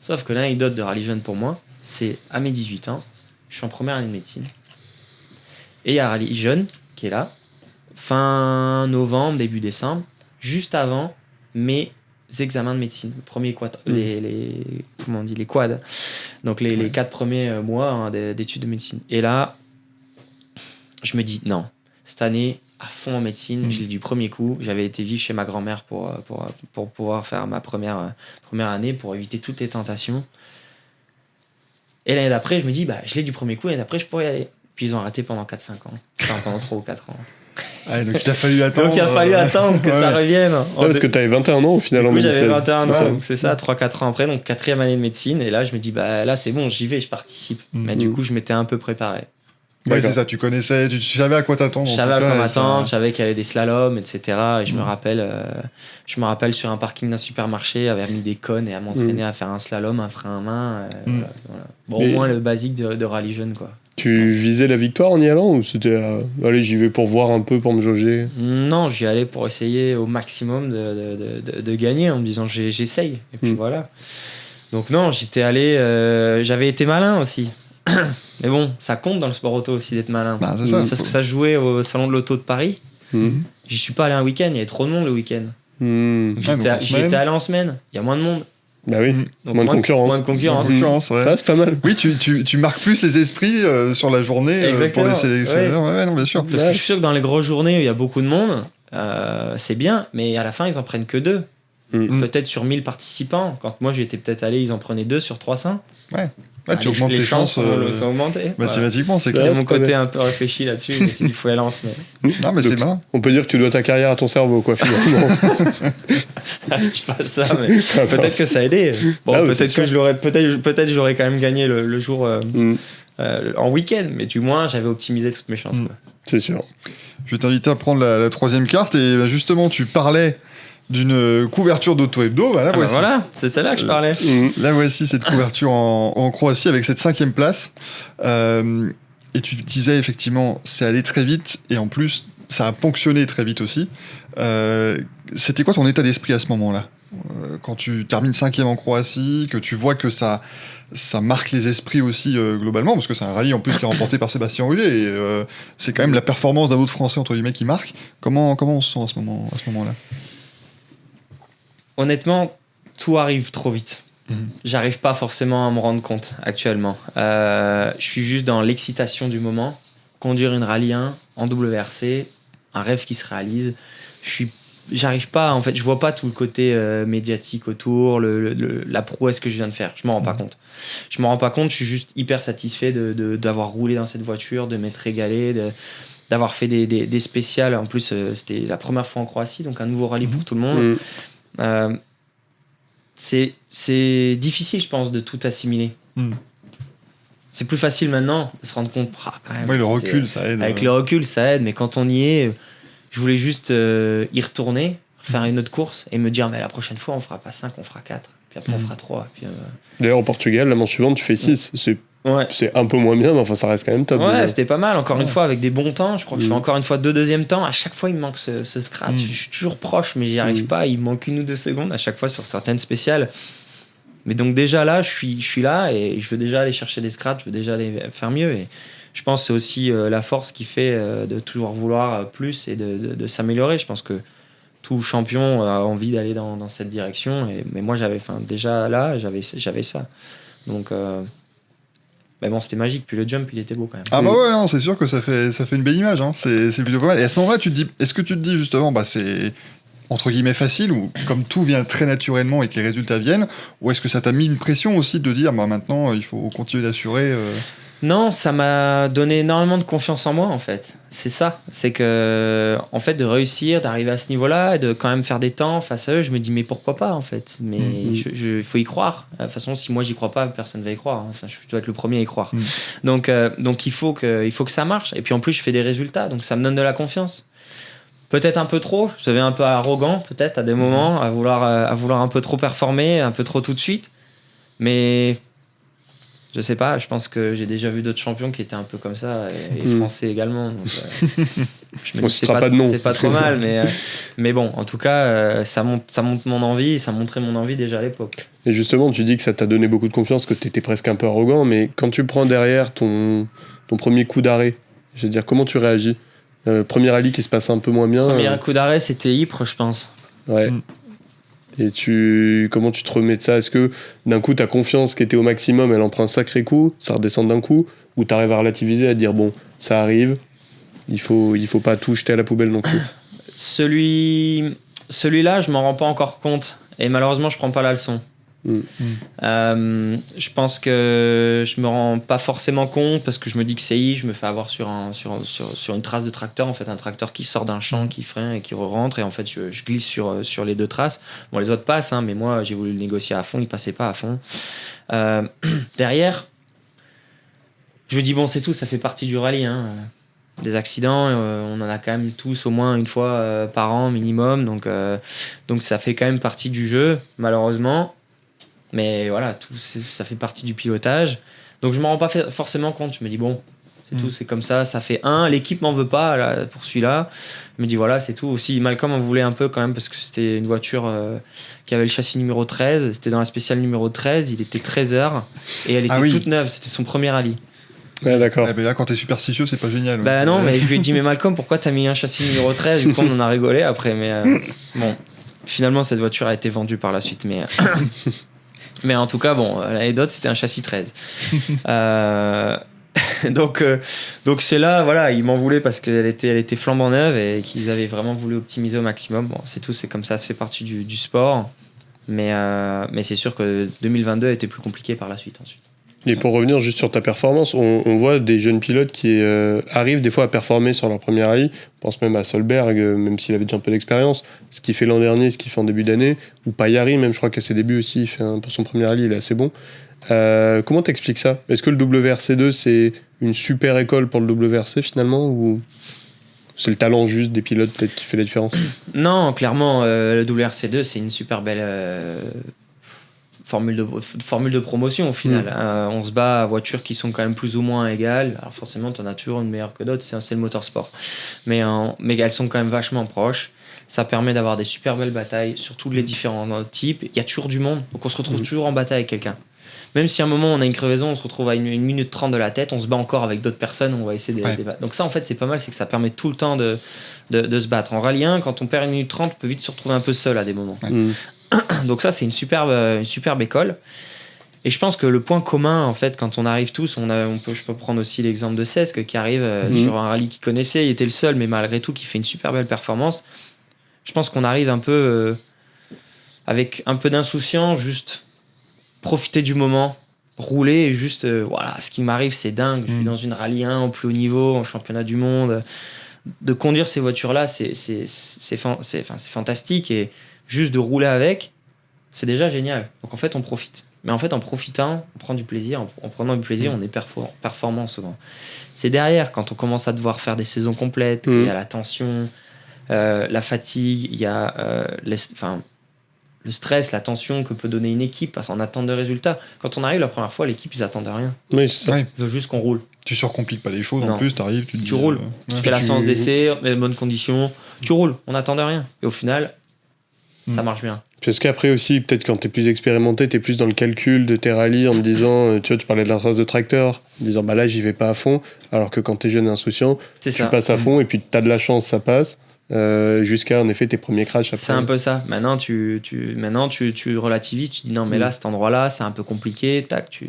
Sauf que l'anecdote de Rally Jeune pour moi, c'est à mes 18 ans, je suis en première année de médecine. Et il y a Rally Jeune qui est là, fin novembre, début décembre, juste avant mes examens de médecine, les quads, donc les 4 premiers mois d'études de médecine. Et là, je me dis non, cette année à fond en médecine, je l'ai du premier coup. J'avais été vivre chez ma grand-mère pour pouvoir faire ma première année, pour éviter toutes les tentations. Et l'année d'après, je me dis je l'ai du premier coup, l'année d'après je pourrais y aller. Puis ils ont arrêté pendant 4-5 ans, enfin pendant 3 ou 4 ans. Ah, donc il a fallu attendre. Donc il a fallu attendre que ça revienne. Parce que tu avais 21 ans au final en 2016. J'avais 21 c'est ans, ça. donc c'est ça, 3-4 ans après, donc 4e année de médecine. Et là, je me dis, là c'est bon, j'y vais, je participe. Mais du coup, je m'étais un peu préparé. Ouais, c'est ça, tu connaissais, tu savais à quoi t'attendre. Je savais à quoi m'attendre, je savais qu'il y avait des slaloms, etc. Et je me rappelle sur un parking d'un supermarché, avoir mis des cônes et à m'entraîner à faire un slalom, un frein à main. Voilà. Bon, au moins le basique de rallye jeune, quoi. Tu visais la victoire en y allant ou c'était allez, j'y vais pour voir un peu, pour me jauger? Non, j'y allais pour essayer au maximum de gagner en me disant j'essaye. Et puis voilà. Donc non, j'étais allé, j'avais été malin aussi. Mais bon, ça compte dans le sport auto aussi d'être malin. C'est ça, parce que ça jouait au salon de l'auto de Paris. J'y suis pas allé un week-end, il y avait trop de monde le week-end. J'y étais allé en semaine, il y a moins de monde. Bah oui, donc moins de concurrence. Moins de concurrence. Ouais. Ah, c'est pas mal. Oui, tu marques plus les esprits sur la journée pour les sélectionneurs. Ouais, non, bien sûr. Parce que je suis sûr que dans les grosses journées où il y a beaucoup de monde, c'est bien, mais à la fin, ils en prennent que 2. Peut-être sur 1000 participants. Quand moi j'étais peut-être allé, ils en prenaient 2 sur 300. Ouais. Tu augmentes tes chances. sont augmentées. Mathématiquement, c'est clair. Mon côté un peu réfléchi là-dessus, il faut aller en semaine. Non, mais c'est bien. On peut dire que tu dois ta carrière à ton cerveau, quoi, finalement. Je dis pas ça, mais peut-être que ça a aidé. Bon, peut-être que peut-être j'aurais quand même gagné le jour en week-end, mais du moins j'avais optimisé toutes mes chances. Quoi. C'est sûr. Je vais t'inviter à prendre la 3e carte et justement, tu parlais d'une couverture d'Auto-Hebdo. Voilà, c'est celle-là que je parlais. Là, voici cette couverture en Croatie avec cette 5e place. Et tu disais effectivement, c'est allé très vite et en plus, ça a fonctionné très vite aussi. C'était quoi ton état d'esprit à ce moment-là ? Quand tu termines 5e en Croatie, que tu vois que ça marque les esprits aussi globalement, parce que c'est un rallye en plus qui est remporté par Sébastien Ogier, et c'est quand même la performance d'un autre Français entre guillemets qui marque. Comment on se sent à ce moment-là ? Honnêtement, tout arrive trop vite. J'arrive pas forcément à me rendre compte actuellement. Je suis juste dans l'excitation du moment. Conduire une Rallye 1 en WRC, un rêve qui se réalise. J'arrive pas, en fait, je vois pas tout le côté médiatique autour, la prouesse que je viens de faire. Je m'en rends pas compte. Je suis juste hyper satisfait d'avoir roulé dans cette voiture, de m'être régalé, d'avoir fait des spéciales. En plus, c'était la première fois en Croatie, donc un nouveau rallye pour tout le monde. C'est difficile, je pense, de tout assimiler. C'est plus facile maintenant de se rendre compte. Quand même, le recul, ça aide. Avec le recul, ça aide, mais quand on y est, je voulais juste y retourner, faire une autre course et me dire, mais la prochaine fois, on fera pas 5, on fera 4. Puis après, on fera 3. Puis, D'ailleurs, au Portugal, la manche suivante, tu fais 6. C'est un peu moins bien, mais enfin, ça reste quand même top. Ouais, c'était pas mal. Encore une fois, avec des bons temps. Je crois que je fais encore une fois 2 deuxièmes temps. À chaque fois, il me manque ce scratch. Je suis toujours proche, mais j'y arrive pas. Il me manque 1 ou 2 secondes à chaque fois sur certaines spéciales. Mais donc déjà là, je suis là et je veux déjà aller chercher des scratchs. Je veux déjà aller faire mieux. Et je pense que c'est aussi la force qui fait de toujours vouloir plus et de s'améliorer. Je pense que tout champion a envie d'aller dans cette direction. Mais moi, déjà là, j'avais ça. Donc... Mais bon, c'était magique, puis le jump, il était beau quand même. Ah bah ouais, non, c'est sûr que ça fait une belle image, hein. C'est plutôt pas mal. Et à ce moment-là, est-ce que tu te dis justement, c'est entre guillemets facile, ou comme tout vient très naturellement et que les résultats viennent, ou est-ce que ça t'a mis une pression aussi de dire, maintenant, il faut continuer d'assurer Non, ça m'a donné énormément de confiance en moi, en fait. C'est ça. C'est que, en fait, de réussir, d'arriver à ce niveau-là, et de quand même faire des temps face à eux, je me dis, mais pourquoi pas, en fait. Mais il faut y croire. De toute façon, si moi, j'y crois pas, personne va y croire. Enfin, je dois être le premier à y croire. Donc il faut que ça marche. Et puis, en plus, je fais des résultats. Donc, ça me donne de la confiance. Peut-être un peu trop. Je deviens un peu arrogant, peut-être, à des moments, à vouloir un peu trop performer, un peu trop tout de suite. Mais... je sais pas, je pense que j'ai déjà vu d'autres champions qui étaient un peu comme ça, et français également. Donc, je me dis, c'est pas trop mal, mais bon, en tout cas, ça monte mon envie, ça montrait mon envie déjà à l'époque. Et justement, tu dis que ça t'a donné beaucoup de confiance, que t'étais presque un peu arrogant, mais quand tu prends derrière ton premier coup d'arrêt, je veux dire, comment tu réagis ? Premier rallye qui se passe un peu moins bien. Premier coup d'arrêt, c'était Ypres, je pense. Ouais. Et comment tu te remets de ça? Est-ce que d'un coup ta confiance qui était au maximum, elle en prend un sacré coup, ça redescend d'un coup, ou t'arrives à relativiser, à te dire bon, ça arrive, il faut pas tout jeter à la poubelle non plus? Celui-là, je m'en rends pas encore compte. Et malheureusement, je prends pas la leçon. Je pense que je me rends pas forcément compte parce que je me dis que je me fais avoir sur une trace de tracteur, en fait, un tracteur qui sort d'un champ, qui freine et qui rentre, et en fait je glisse sur les deux traces. Bon, les autres passent, hein, mais moi j'ai voulu le négocier à fond, il passait pas à fond. Derrière, je me dis bon, c'est tout, ça fait partie du rallye, hein. Des accidents, on en a quand même tous au moins une fois par an minimum, donc ça fait quand même partie du jeu, malheureusement. Mais voilà, ça fait partie du pilotage. Donc je m'en rends pas forcément compte. Je me dis bon, c'est tout, c'est comme ça fait un. L'équipe m'en veut pas là, pour celui-là. Je me dis voilà, c'est tout. Aussi, Malcolm en voulait un peu quand même parce que c'était une voiture qui avait le châssis numéro 13. C'était dans la spéciale numéro 13. Il était 13h et elle était toute neuve. C'était son premier rallye. Ouais, d'accord. Là, quand t'es superstitieux, c'est pas génial. Bah non, mais je lui ai dit mais Malcolm, pourquoi t'as mis un châssis numéro 13? Du coup, on en a rigolé après. Mais bon, finalement, cette voiture a été vendue par la suite. Mais en tout cas, bon, l'anecdote, c'était un châssis 13. Donc c'est là, voilà, ils m'en voulaient parce qu'elle était flambant neuve et qu'ils avaient vraiment voulu optimiser au maximum. Bon, c'est tout, c'est comme ça fait partie du sport. Mais c'est sûr que 2022 a été plus compliqué par la suite ensuite. Et pour revenir juste sur ta performance, on voit des jeunes pilotes qui arrivent des fois à performer sur leur premier rallye. On pense même à Solberg, même s'il avait déjà un peu d'expérience. Ce qu'il fait l'an dernier, ce qu'il fait en début d'année. Ou Paillari, même je crois qu'à ses débuts aussi, pour son premier rallye, il est assez bon. Comment t'expliques ça? Est-ce que le WRC2, c'est une super école pour le WRC finalement, ou c'est le talent juste des pilotes peut-être qui fait la différence? Non, clairement, le WRC2, c'est une super belle... formule de promotion au final. On se bat à voitures qui sont quand même plus ou moins égales. Alors forcément, tu en as toujours une meilleure que d'autres, c'est le motorsport. Mais elles sont quand même vachement proches. Ça permet d'avoir des super belles batailles sur tous les différents types. Il y a toujours du monde, donc on se retrouve toujours en bataille avec quelqu'un. Même si à un moment on a une crevaison, on se retrouve à 1 minute 30 de la tête, on se bat encore avec d'autres personnes, on va essayer de battre. Donc ça en fait c'est pas mal, c'est que ça permet tout le temps de se battre. En rallye 1, quand on perd 1 minute 30, on peut vite se retrouver un peu seul à des moments. Donc ça c'est une superbe école. Et je pense que le point commun en fait quand on arrive tous, je peux prendre aussi l'exemple de Cesc qui arrive sur un rallye qu'il connaissait, il était le seul mais malgré tout qui fait une super belle performance. Je pense qu'on arrive un peu avec un peu d'insouciance, juste profiter du moment, rouler et juste voilà, ce qui m'arrive c'est dingue, je suis dans une rallye 1 au plus haut niveau, en championnat du monde, de conduire ces voitures là c'est fantastique et juste de rouler avec c'est déjà génial, donc en fait on profite, mais en fait en profitant on prend du plaisir, en prenant du plaisir on est performant souvent. C'est derrière quand on commence à devoir faire des saisons complètes, il y a la tension, la fatigue, il y a le stress, la tension que peut donner une équipe parce qu'on attend des résultats. Quand on arrive la première fois, l'équipe, ils attendent rien. Oui, c'est ça. Ouais. Ils veulent juste qu'on roule. Tu surcompliques pas les choses, en plus, t'arrives, tu roules. Tu fais la séance d'essai, les bonnes conditions, tu roules, on n'attend de rien. Et au final, ça marche bien. Parce qu'après aussi, peut-être quand t'es plus expérimenté, t'es plus dans le calcul de tes rallyes en me disant, tu vois, tu parlais de la trace de tracteur, en disant, bah là, j'y vais pas à fond, alors que quand t'es jeune et insouciant, tu passes à fond et puis t'as de la chance, ça passe. Jusqu'à en effet tes premiers crashs après. C'est un peu ça. Maintenant tu relativises, tu dis non mais là cet endroit-là c'est un peu compliqué. Tac,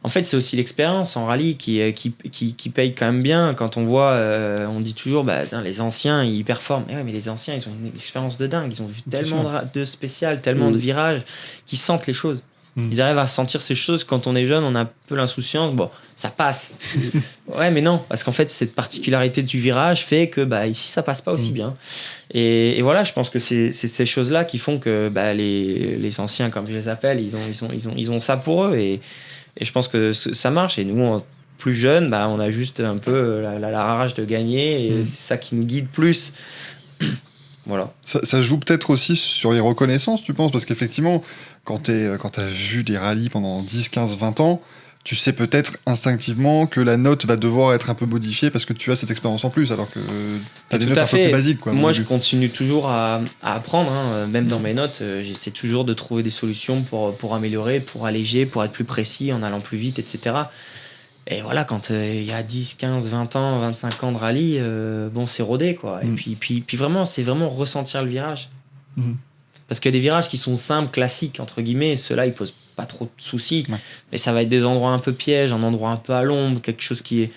En fait c'est aussi l'expérience en rallye qui paye quand même bien. Quand on voit, on dit toujours les anciens ils performent. Mais les anciens ils ont une expérience de dingue. Ils ont vu tellement de spéciales, tellement de virages, qu'ils sentent les choses. Ils arrivent à sentir ces choses. Quand on est jeune, on a un peu l'insouciance. Bon, ça passe. Ouais, mais non, parce qu'en fait, cette particularité du virage fait que ici, ça passe pas aussi bien. Et voilà, je pense que c'est ces choses-là qui font que les anciens, comme je les appelle, ils ont ça pour eux. Et je pense que ça marche. Et nous, plus jeunes, on a juste un peu la rage de gagner. Et c'est ça qui nous guide plus. Voilà. Ça joue peut-être aussi sur les reconnaissances, tu penses? Parce qu'effectivement, quand t'as vu des rallyes pendant 10, 15, 20 ans, tu sais peut-être instinctivement que la note va devoir être un peu modifiée parce que tu as cette expérience en plus, alors que t'as des notes un peu plus basiques. Quoi, moi, je continue toujours à apprendre. Même dans mes notes, j'essaie toujours de trouver des solutions pour améliorer, pour alléger, pour être plus précis en allant plus vite, etc. Et voilà, quand il y a 10, 15, 20 ans, 25 ans de rallye, bon, c'est rodé, quoi. Et puis vraiment, c'est vraiment ressentir le virage. Parce qu'il y a des virages qui sont simples, classiques, entre guillemets, ceux-là, ils posent pas trop de soucis. Ouais. Mais ça va être des endroits un peu pièges, un endroit un peu à l'ombre, quelque chose qui est...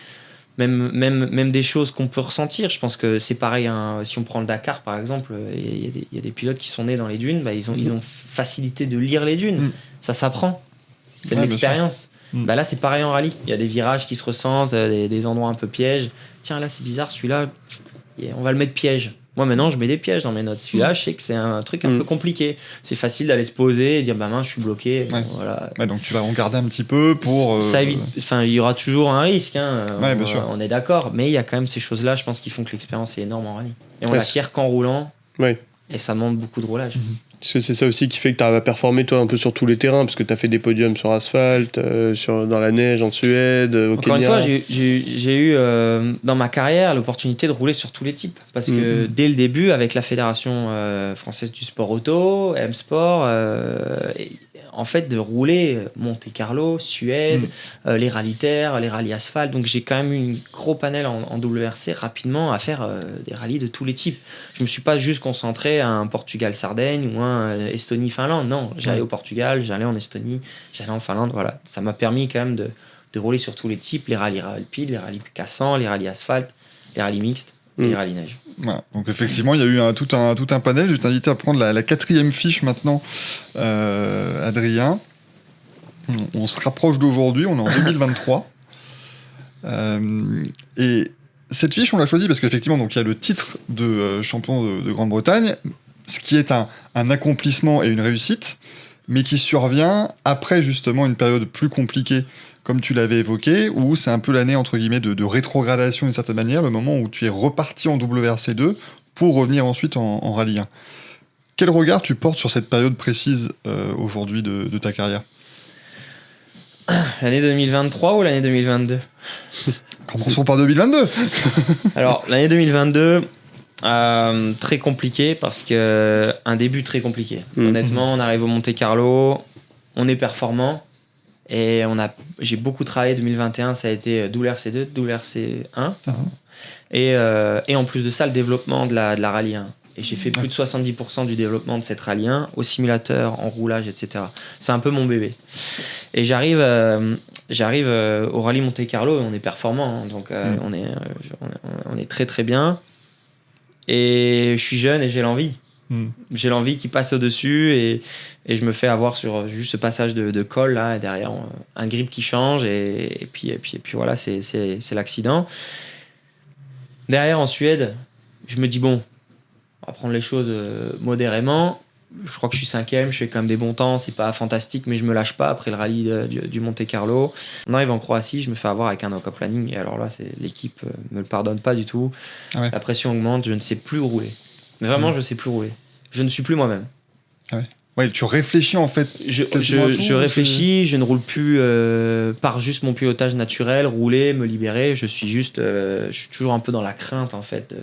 Même des choses qu'on peut ressentir. Je pense que c'est pareil, hein, si on prend le Dakar, par exemple, il y a des pilotes qui sont nés dans les dunes, bah, ils ont facilité de lire les dunes. Ça s'apprend. C'est de l'expérience. Bah là, c'est pareil en rallye. Il y a des virages qui se ressentent, des endroits un peu pièges. Tiens, là, c'est bizarre, celui-là, on va le mettre piège. Moi, maintenant, je mets des pièges dans mes notes. Celui-là, je sais que c'est un truc un peu compliqué. C'est facile d'aller se poser et dire, bah mince, je suis bloqué. Ouais. Voilà. Ouais, donc, tu vas regarder un petit peu pour... Ça évite... Enfin, il y aura toujours un risque, hein. Bien sûr. On est d'accord. Mais il y a quand même ces choses-là, je pense, qui font que l'expérience est énorme en rallye. Et on l'acquiert qu'en roulant. Ouais. Et ça demande beaucoup de roulage. Parce que c'est ça aussi qui fait que tu arrives à performer, toi, un peu sur tous les terrains, parce que tu as fait des podiums sur asphalte, dans la neige, en Suède, au Encore Kenya. une fois, j'ai eu dans ma carrière l'opportunité de rouler sur tous les types. Parce que dès le début, avec la Fédération française du sport auto, M-Sport, en fait, de rouler Monte-Carlo, Suède, les rallyes terre, les rallyes asphalte. Donc j'ai quand même eu un gros panel en WRC rapidement à faire des rallyes de tous les types. Je me suis pas juste concentré à un Portugal-Sardaigne ou un Estonie-Finlande. Non, j'allais au Portugal, j'allais en Estonie, j'allais en Finlande. Voilà, ça m'a permis quand même de rouler sur tous les types, les rallyes rapides, les rallyes cassants, les rallyes asphalte, les rallyes mixtes, les rallyes neige. Voilà. Donc effectivement, il y a eu tout un panel. Je vais t'inviter à prendre la 4e fiche maintenant, Adrien. On se rapproche d'aujourd'hui, on est en 2023. Et cette fiche, on l'a choisie parce qu'effectivement, donc, il y a le titre de champion de Grande-Bretagne, ce qui est un accomplissement et une réussite, mais qui survient après justement une période plus compliquée, comme tu l'avais évoqué, où c'est un peu l'année entre guillemets de rétrogradation d'une certaine manière, le moment où tu es reparti en WRC2 pour revenir ensuite en Rallye 1. Quel regard tu portes sur cette période précise aujourd'hui de ta carrière ? L'année 2023 ou l'année 2022 ? Commençons par 2022. Alors, l'année 2022, très compliqué parce que un début très compliqué. Honnêtement, on arrive au Monte-Carlo, on est performant et j'ai beaucoup travaillé. 2021, ça a été WRC2, WRC1, et en plus de ça, le développement de la Rallye 1. Et j'ai fait plus de 70% du développement de cette Rallye 1 au simulateur, en roulage, etc. C'est un peu mon bébé. Et j'arrive au Rallye Monte-Carlo et on est performant. Hein, donc on est très très bien. Et je suis jeune et j'ai l'envie. J'ai l'envie qui passe au-dessus et je me fais avoir sur juste ce passage de col là, et derrière un grip qui change et puis voilà, c'est l'accident. Derrière en Suède, je me dis bon, on va prendre les choses modérément. Je crois que je suis 5e, je fais quand même des bons temps, c'est pas fantastique, mais je me lâche pas après le rallye du Monte-Carlo. On arrive en Croatie, je me fais avoir avec un aquaplaning, et alors là, l'équipe me le pardonne pas du tout. Ah ouais. La pression augmente, je ne sais plus rouler. Vraiment, je ne sais plus rouler. Je ne suis plus moi-même. Ah ouais. Ouais, tu réfléchis en fait. Je réfléchis, je ne roule plus par juste mon pilotage naturel, rouler, me libérer. Je suis toujours un peu dans la crainte en fait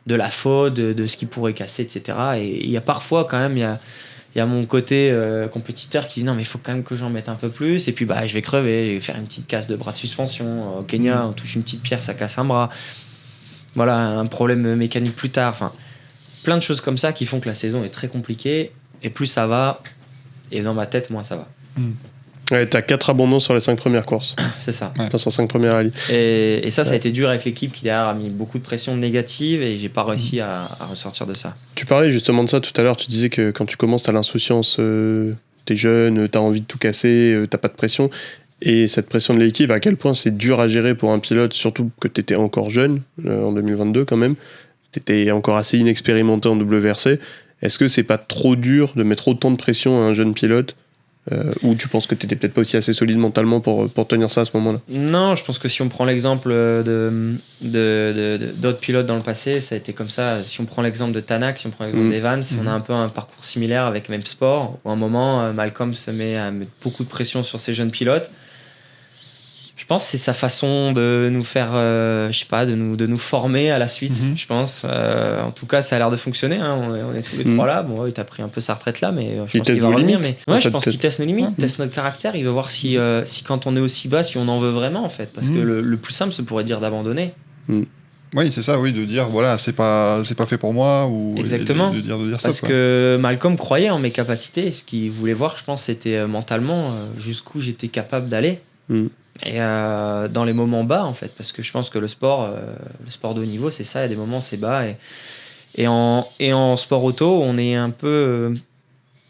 de la faute, de ce qui pourrait casser, etc. Et il y a parfois quand même, il y a mon côté compétiteur qui dit non mais il faut quand même que j'en mette un peu plus. Et puis je vais crever, je vais faire une petite casse de bras de suspension. Au Kenya, on touche une petite pierre, ça casse un bras. Voilà, un problème mécanique plus tard. Enfin, plein de choses comme ça qui font que la saison est très compliquée. Et plus ça va, et dans ma tête, moins ça va. Ouais, t'as 4 abandons sur les 5 premières courses. C'est ça. Enfin, sur 5 premières rallyes. Et ça a été dur avec l'équipe qui derrière a mis beaucoup de pression négative et j'ai pas réussi à ressortir de ça. Tu parlais justement de ça tout à l'heure, tu disais que quand tu commences, t'as l'insouciance, t'es jeune, t'as envie de tout casser, t'as pas de pression. Et cette pression de l'équipe, à quel point c'est dur à gérer pour un pilote, surtout que t'étais encore jeune, en 2022 quand même. T'étais encore assez inexpérimenté en WRC. Est-ce que c'est pas trop dur de mettre autant de pression à un jeune pilote ou tu penses que t'étais peut-être pas aussi assez solide mentalement pour tenir ça à ce moment-là ? Non, je pense que si on prend l'exemple d'autres pilotes dans le passé, ça a été comme ça. Si on prend l'exemple de Tanak, si on prend l'exemple d'Evans, on a un peu un parcours similaire avec même sport, où à un moment, Malcolm se met à mettre beaucoup de pression sur ces jeunes pilotes. Je pense que c'est sa façon de nous faire, je sais pas, de nous former à la suite, je pense. En tout cas, ça a l'air de fonctionner. Hein. On est tous les trois là. Bon, il t'a pris un peu sa retraite là, mais je pense qu'il va revenir. Mais ouais, je pense qu'il teste nos limites, il teste notre caractère. Il veut voir si quand on est aussi bas, si on en veut vraiment, en fait. Parce que le plus simple, ce pourrait dire d'abandonner. Oui, c'est ça, oui, de dire voilà, c'est pas fait pour moi, ou exactement. De dire parce stop, que Malcolm croyait en mes capacités. Ce qu'il voulait voir, je pense, c'était mentalement jusqu'où j'étais capable d'aller. Et dans les moments bas, en fait, parce que je pense que le sport de haut niveau, c'est ça. Il y a des moments c'est bas, et en sport auto, on est un peu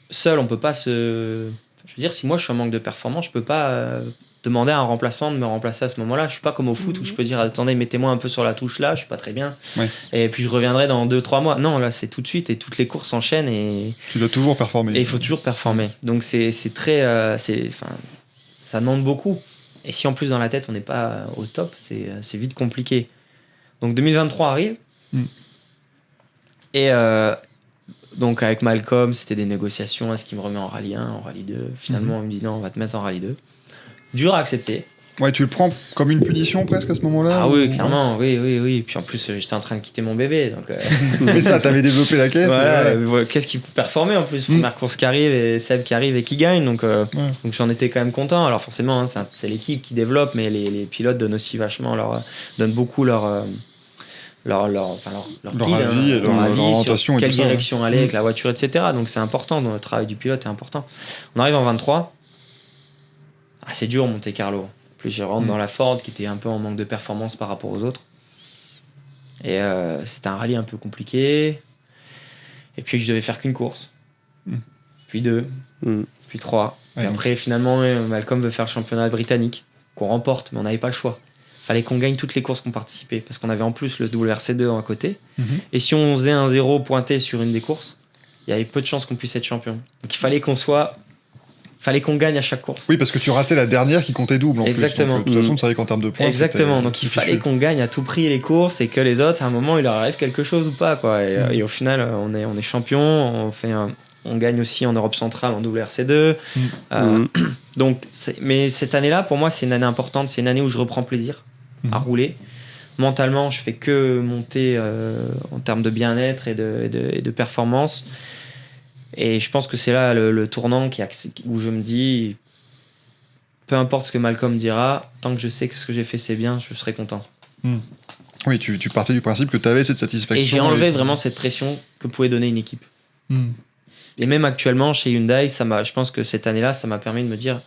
seul. On peut pas je veux dire, si moi je suis en manque de performance, je peux pas demander à un remplaçant de me remplacer à ce moment-là. Je suis pas comme au foot où je peux dire attendez, mettez-moi un peu sur la touche là, je suis pas très bien. Ouais. Et puis je reviendrai dans 2-3 mois. Non, là c'est tout de suite et toutes les courses s'enchaînent et tu dois toujours performer. Et il faut toujours performer. Donc c'est très ça demande beaucoup. Et si en plus dans la tête on n'est pas au top, c'est vite compliqué. Donc 2023 arrive. Et donc avec Malcolm, c'était des négociations. Est-ce qu'il me remet en rallye 1, en rallye 2 ? Finalement, il me dit non, on va te mettre en rallye 2. Dur à accepter. Ouais, tu le prends comme une punition presque à ce moment-là ? Ah oui, clairement, oui. Puis en plus, j'étais en train de quitter mon bébé. Donc, Mais ça, t'avais développé la caisse. Qu'est-ce qui peut performer en plus ? Première course qui arrive et Seb qui arrive et qui gagne. Donc j'en étais quand même content. Alors forcément, hein, c'est l'équipe qui développe, mais les pilotes donnent aussi vachement donnent beaucoup leur avis, leur orientation sur quelle et tout ça, direction aller avec la voiture, etc. Donc c'est important, le travail du pilote est important. On arrive en 23. C'est dur Monte Carlo. En plus je rentre dans la Ford qui était un peu en manque de performance par rapport aux autres. Et c'était un rallye un peu compliqué. Et puis je devais faire qu'une course. Puis 2. Puis 3. Et après finalement Malcolm veut faire le championnat britannique qu'on remporte, mais on n'avait pas le choix. Fallait qu'on gagne toutes les courses qu'on participait parce qu'on avait en plus le WRC2 à côté. Et si on faisait un 0 pointé sur une des courses, il y avait peu de chances qu'on puisse être champion. Donc il fallait qu'on gagne à chaque course. Oui, parce que tu ratais la dernière qui comptait double en exactement. plus. Donc, de toute façon, tu savais qu'en termes de points, exactement. Donc il fallait qu'on gagne à tout prix les courses et que les autres, à un moment, il leur arrive quelque chose ou pas, quoi. Et au final, on est champion. On gagne aussi en Europe centrale en WRC2. Donc, mais cette année-là, pour moi, c'est une année importante. C'est une année où je reprends plaisir à rouler. Mentalement, je fais que monter en termes de bien-être et de performance. Et je pense que c'est là le tournant où je me dis, peu importe ce que Malcolm dira, tant que je sais que ce que j'ai fait c'est bien, je serai content. Oui, tu partais du principe que tu avais cette satisfaction. Et j'ai enlevé vraiment cette pression que pouvait donner une équipe. Et même actuellement chez Hyundai, je pense que cette année-là, ça m'a permis de me dire,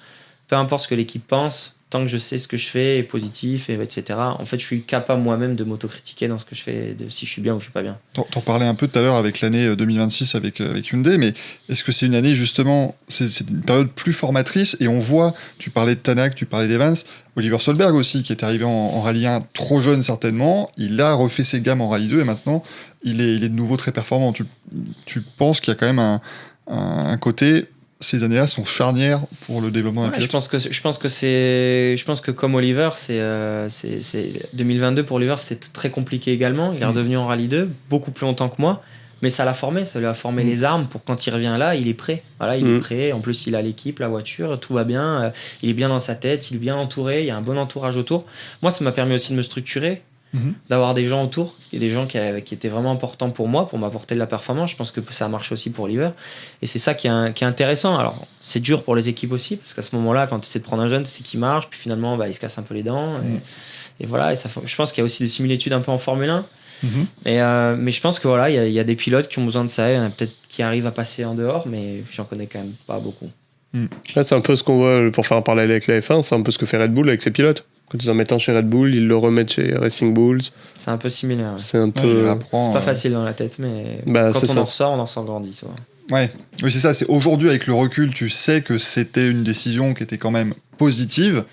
peu importe ce que l'équipe pense, tant que je sais ce que je fais est positif, etc. En fait, je suis capable moi-même de m'autocritiquer dans ce que je fais, de si je suis bien ou je suis pas bien. T'en parlais un peu tout à l'heure avec l'année 2026 avec Hyundai, mais est-ce que c'est une année justement, c'est une période plus formatrice et on voit, tu parlais de Tanak, tu parlais d'Evans, Oliver Solberg aussi qui est arrivé en rallye 1 trop jeune certainement, il a refait ses gammes en rallye 2 et maintenant il est de nouveau très performant. Tu penses qu'il y a quand même un côté... Ces années-là sont charnières pour le développement d'un pilote. Je pense que comme Oliver, c'est 2022 pour Oliver, c'était très compliqué également. Il est redevenu en Rallye 2 beaucoup plus longtemps que moi, mais ça l'a formé, ça lui a formé les armes pour quand il revient là, il est prêt. Voilà, il est prêt. En plus, il a l'équipe, la voiture, tout va bien. Il est bien dans sa tête, il est bien entouré. Il y a un bon entourage autour. Moi, ça m'a permis aussi de me structurer. D'avoir des gens autour et des gens qui étaient vraiment importants pour moi, pour m'apporter de la performance. Je pense que ça a marché aussi pour Oliver et c'est ça qui est intéressant. Alors c'est dur pour les équipes aussi parce qu'à ce moment-là quand tu essaies de prendre un jeune, tu sais qu'il marche puis finalement il se casse un peu les dents et voilà, et je pense qu'il y a aussi des similitudes un peu en Formule 1 mais je pense que voilà, il y a des pilotes qui ont besoin de ça. Il y en a peut-être qui arrivent à passer en dehors, mais j'en connais quand même pas beaucoup. Là, c'est un peu ce qu'on voit, pour faire un parallèle avec la F1, c'est un peu ce que fait Red Bull avec ses pilotes. Quand ils en mettent un chez Red Bull, ils le remettent chez Racing Bulls. C'est un peu similaire. C'est un peu... c'est pas facile dans la tête, mais quand on en ressort grandi. Ouais, oui, c'est ça. C'est aujourd'hui, avec le recul, tu sais que c'était une décision qui était quand même positive,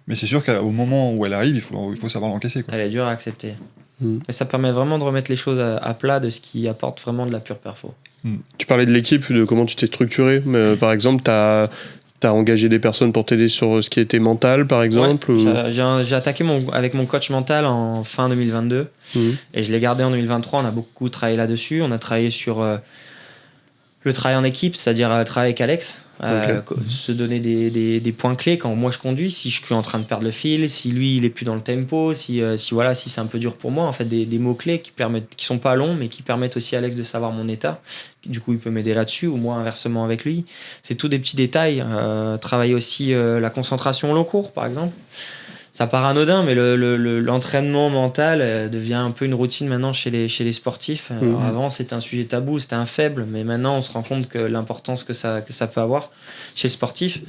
mais c'est sûr qu'au moment où elle arrive, il faut savoir l'encaisser, quoi. Elle est dure à accepter. Mais ça permet vraiment de remettre les choses à plat de ce qui apporte vraiment de la pure perfo. Tu parlais de l'équipe, de comment tu t'es structuré. Mais, par exemple, t'as engagé des personnes pour t'aider sur ce qui était mental, par exemple J'ai attaqué avec mon coach mental en fin 2022 et je l'ai gardé en 2023. On a beaucoup travaillé là-dessus. On a travaillé sur Le travail en équipe, c'est-à-dire travailler avec Alex, se donner des points clés quand moi je conduis, si je suis en train de perdre le fil, si lui il est plus dans le tempo, si c'est un peu dur pour moi, en fait des mots clés qui sont pas longs mais qui permettent aussi à Alex de savoir mon état. Du coup il peut m'aider là-dessus ou moi inversement avec lui. C'est tous des petits détails. Travailler aussi la concentration au long cours par exemple. Ça paraît anodin, mais l'entraînement mental devient un peu une routine maintenant chez les sportifs. Alors, avant, c'était un sujet tabou, c'était un faible, mais maintenant, on se rend compte que l'importance que ça peut avoir chez le sportif.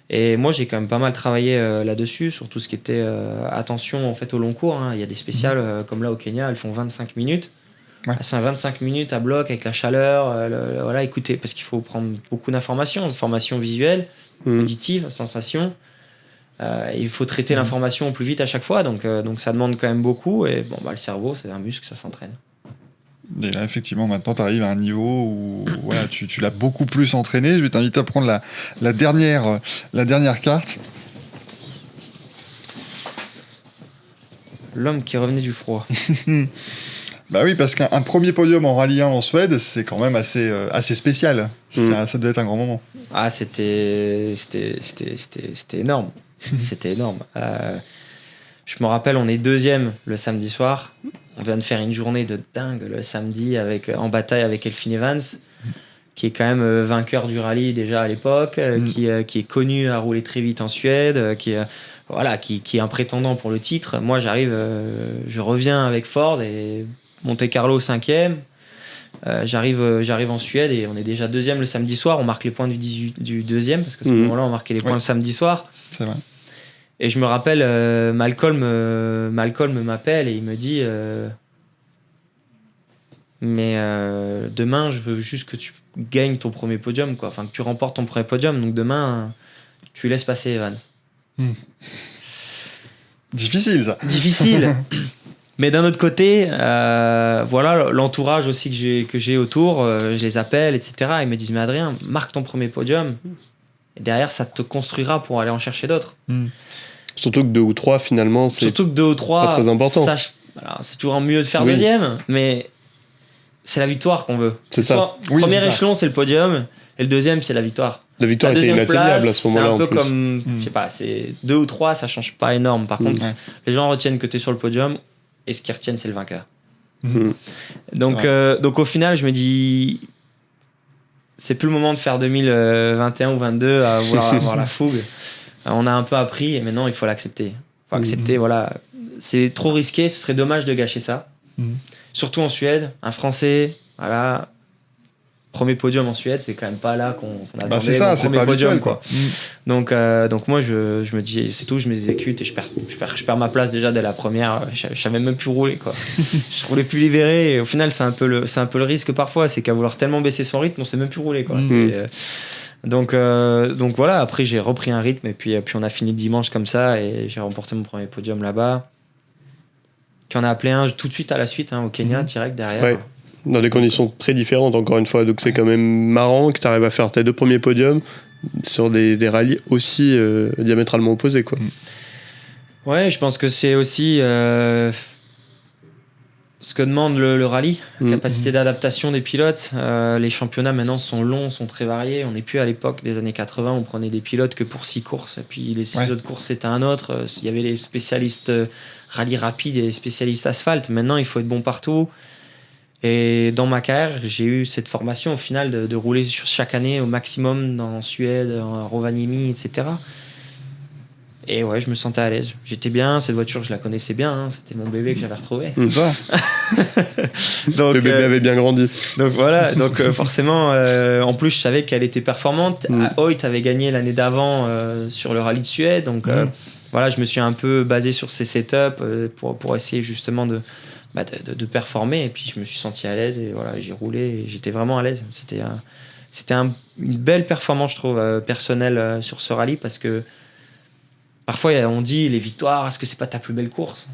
Et moi, j'ai quand même pas mal travaillé là-dessus, sur tout ce qui était attention en fait, au long cours. Hein. Il y a des spéciales, comme là au Kenya, elles font 25 minutes. Ouais. C'est 25 minutes à bloc avec la chaleur, voilà, écoutez, parce qu'il faut prendre beaucoup d'informations, visuelle, auditive, sensations. Il faut traiter l'information au plus vite à chaque fois, donc ça demande quand même beaucoup. Et le cerveau, c'est un muscle, ça s'entraîne. Et là, effectivement, maintenant, tu arrives à un niveau où voilà, tu l'as beaucoup plus entraîné. Je vais t'inviter à prendre la dernière carte. L'homme qui revenait du froid. Bah oui, parce qu'un premier podium en rallye 1 en Suède, c'est quand même assez spécial. Ça devait être un grand moment. Ah, c'était énorme. C'était énorme. Je me rappelle, on est deuxième le samedi soir. On vient de faire une journée de dingue le samedi en bataille avec Elfyn Evans, qui est quand même vainqueur du rallye déjà à l'époque, qui est connu à rouler très vite en Suède, qui est un prétendant pour le titre. Moi, je reviens avec Ford et Monte Carlo 5e. J'arrive en Suède et on est déjà deuxième le samedi soir. On marque les points du deuxième parce qu'à ce moment-là, on marquait les points le samedi soir. C'est vrai. Et je me rappelle, Malcolm m'appelle et il me dit demain, je veux juste que tu gagnes ton premier podium, quoi. Enfin, que tu remportes ton premier podium. Donc demain, tu laisses passer Evan. Difficile, ça. Difficile. Mais d'un autre côté, l'entourage aussi que j'ai autour, je les appelle, etc. Ils me disent, mais Adrien, marque ton premier podium. Et derrière, ça te construira pour aller en chercher d'autres. Surtout que 2 ou 3, finalement, c'est pas très important. C'est toujours mieux de faire deuxième, mais c'est la victoire qu'on veut. C'est ça. Premier échelon, c'est le podium, et le deuxième, c'est la victoire. La victoire était inatteignable à ce moment-là. C'est un peu comme, je sais pas, c'est 2 ou 3, ça change pas énorme. Par contre, les gens retiennent que tu es sur le podium, et ce qu'ils retiennent, c'est le vainqueur. Donc au final, je me dis, c'est plus le moment de faire 2021 ou 2022 à vouloir avoir la fougue. On a un peu appris et maintenant il faut l'accepter. Il faut accepter, voilà. C'est trop risqué, ce serait dommage de gâcher ça. Surtout en Suède, un Français, voilà. Premier podium en Suède, c'est quand même pas là qu'on attendait. C'est ça, c'est pas podium, habituel, quoi. Donc moi, je me dis, c'est tout, je m'exécute et je perds ma place déjà dès la première. Je savais même plus rouler, quoi. Je roulais plus libéré. Et au final, c'est un peu le risque parfois, c'est qu'à vouloir tellement baisser son rythme, on sait même plus rouler, quoi. Donc voilà, après j'ai repris un rythme et puis on a fini le dimanche comme ça et j'ai remporté mon premier podium là-bas. Puis on a appelé un tout de suite à la suite, au Kenya, direct derrière. Ouais. Dans des conditions très différentes, encore une fois. Donc c'est quand même marrant que tu arrives à faire tes 2 premiers podiums sur des rallyes aussi diamétralement opposés, quoi. Ouais, je pense que c'est aussi ce que demande le rallye, la capacité d'adaptation des pilotes. Les championnats maintenant sont longs, sont très variés. On n'est plus à l'époque des années 80, on prenait des pilotes que pour 6 courses. Et puis les 6 autres courses, c'était un autre. Il y avait les spécialistes rallye rapide et les spécialistes asphalte. Maintenant, il faut être bon partout. Et dans ma carrière, j'ai eu cette formation au final de rouler sur chaque année au maximum en Suède, en Rovaniemi, etc. Et ouais, je me sentais à l'aise. J'étais bien, cette voiture, je la connaissais bien. C'était mon bébé que j'avais retrouvé. C'est ça. Donc, le bébé avait bien grandi. Donc voilà, forcément, en plus, je savais qu'elle était performante. Hoyt avait gagné l'année d'avant sur le rallye de Suède. Donc voilà, je me suis un peu basé sur ces setups pour essayer justement de performer. Et puis je me suis senti à l'aise et voilà, j'ai roulé et j'étais vraiment à l'aise. C'était une belle performance, je trouve, personnelle sur ce rallye parce que parfois on dit les victoires, est-ce que c'est pas ta plus belle course?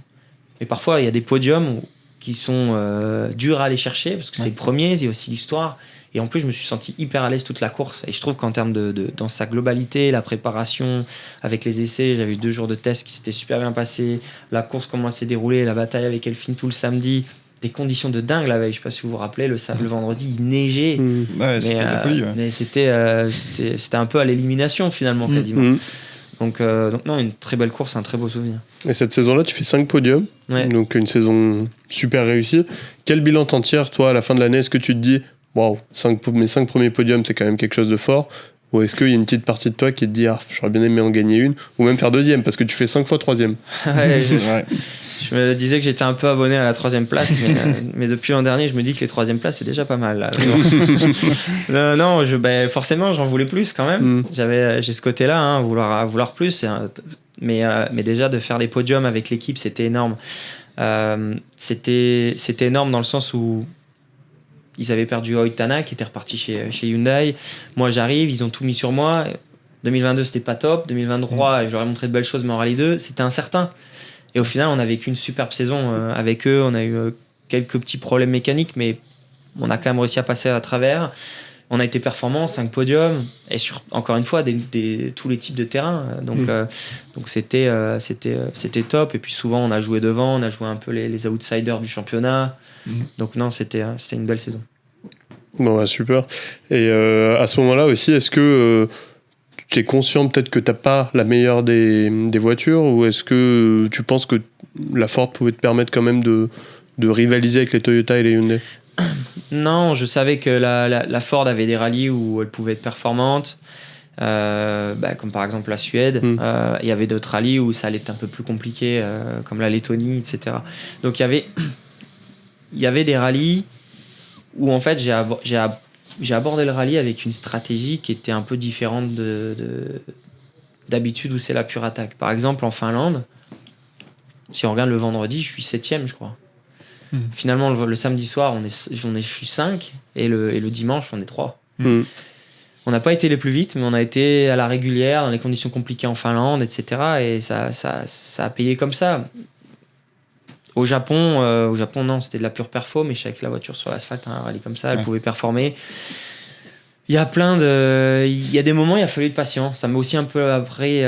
Mais parfois il y a des podiums qui sont durs à aller chercher parce que c'est le premier, il y a aussi l'histoire. Et en plus, je me suis senti hyper à l'aise toute la course. Et je trouve qu'en termes dans sa globalité, la préparation avec les essais, j'avais eu 2 jours de tests qui s'étaient super bien passés. La course, comment elle s'est déroulée, la bataille avec Elfyn tout le samedi. des conditions de dingue la veille. Je sais pas si vous vous rappelez, le vendredi, il neigeait. Ouais, c'était de la folie. Ouais. Mais c'était un peu à l'élimination finalement, quasiment. Donc non, une très belle course, un très beau souvenir. Et cette saison-là, tu fais 5 podiums, donc une saison super réussie. Quel bilan t'en tires, toi, à la fin de l'année? Est-ce que tu te dis, waouh, mes 5 premiers podiums, c'est quand même quelque chose de fort? Ou est-ce qu'il y a une petite partie de toi qui te dit, j'aurais bien aimé en gagner une, ou même faire 2e, parce que tu fais 5 fois 3e? Je me disais que j'étais un peu abonné à la 3e place, mais depuis l'an dernier, je me dis que les 3e places, c'est déjà pas mal. Là. non, forcément, j'en voulais plus quand même. J'ai ce côté-là, vouloir plus. Mais déjà, de faire les podiums avec l'équipe, c'était énorme. C'était énorme dans le sens où ils avaient perdu Oitana, qui était reparti chez Hyundai. Moi, j'arrive, ils ont tout mis sur moi. 2022, c'était pas top. 2023, j'aurais montré de belles choses, mais en Rallye 2, c'était incertain. Et au final, on a vécu une superbe saison avec eux. On a eu quelques petits problèmes mécaniques, mais on a quand même réussi à passer à travers. On a été performants, 5 podiums, et encore une fois, tous les types de terrains. Donc c'était top. Et puis souvent, on a joué devant, on a joué un peu les outsiders du championnat. Donc non, c'était une belle saison. Bon, super. Et à ce moment-là aussi, est-ce que tu es conscient peut-être que tu n'as pas la meilleure des voitures, ou est-ce que tu penses que la Ford pouvait te permettre quand même de rivaliser avec les Toyota et les Hyundai? Non, je savais que la Ford avait des rallyes où elle pouvait être performante, comme par exemple la Suède. Il y avait d'autres rallyes où ça allait être un peu plus compliqué, comme la Lettonie, etc. Donc il y avait des rallyes où en fait j'ai abordé le rallye avec une stratégie qui était un peu différente d'habitude, où c'est la pure attaque. Par exemple, en Finlande, si on regarde le vendredi, je suis 7e, je crois. Finalement, le samedi soir, je suis 5, et le dimanche, on est 3. On n'a pas été les plus vite, mais on a été à la régulière, dans les conditions compliquées en Finlande, etc. Et ça a payé comme ça. Au Japon, non, c'était de la pure perfo, mais je savais que la voiture sur l'asphalte, un rallye comme ça, elle pouvait performer. Il y a des moments, il a fallu de patience. Ça m'a aussi un peu appris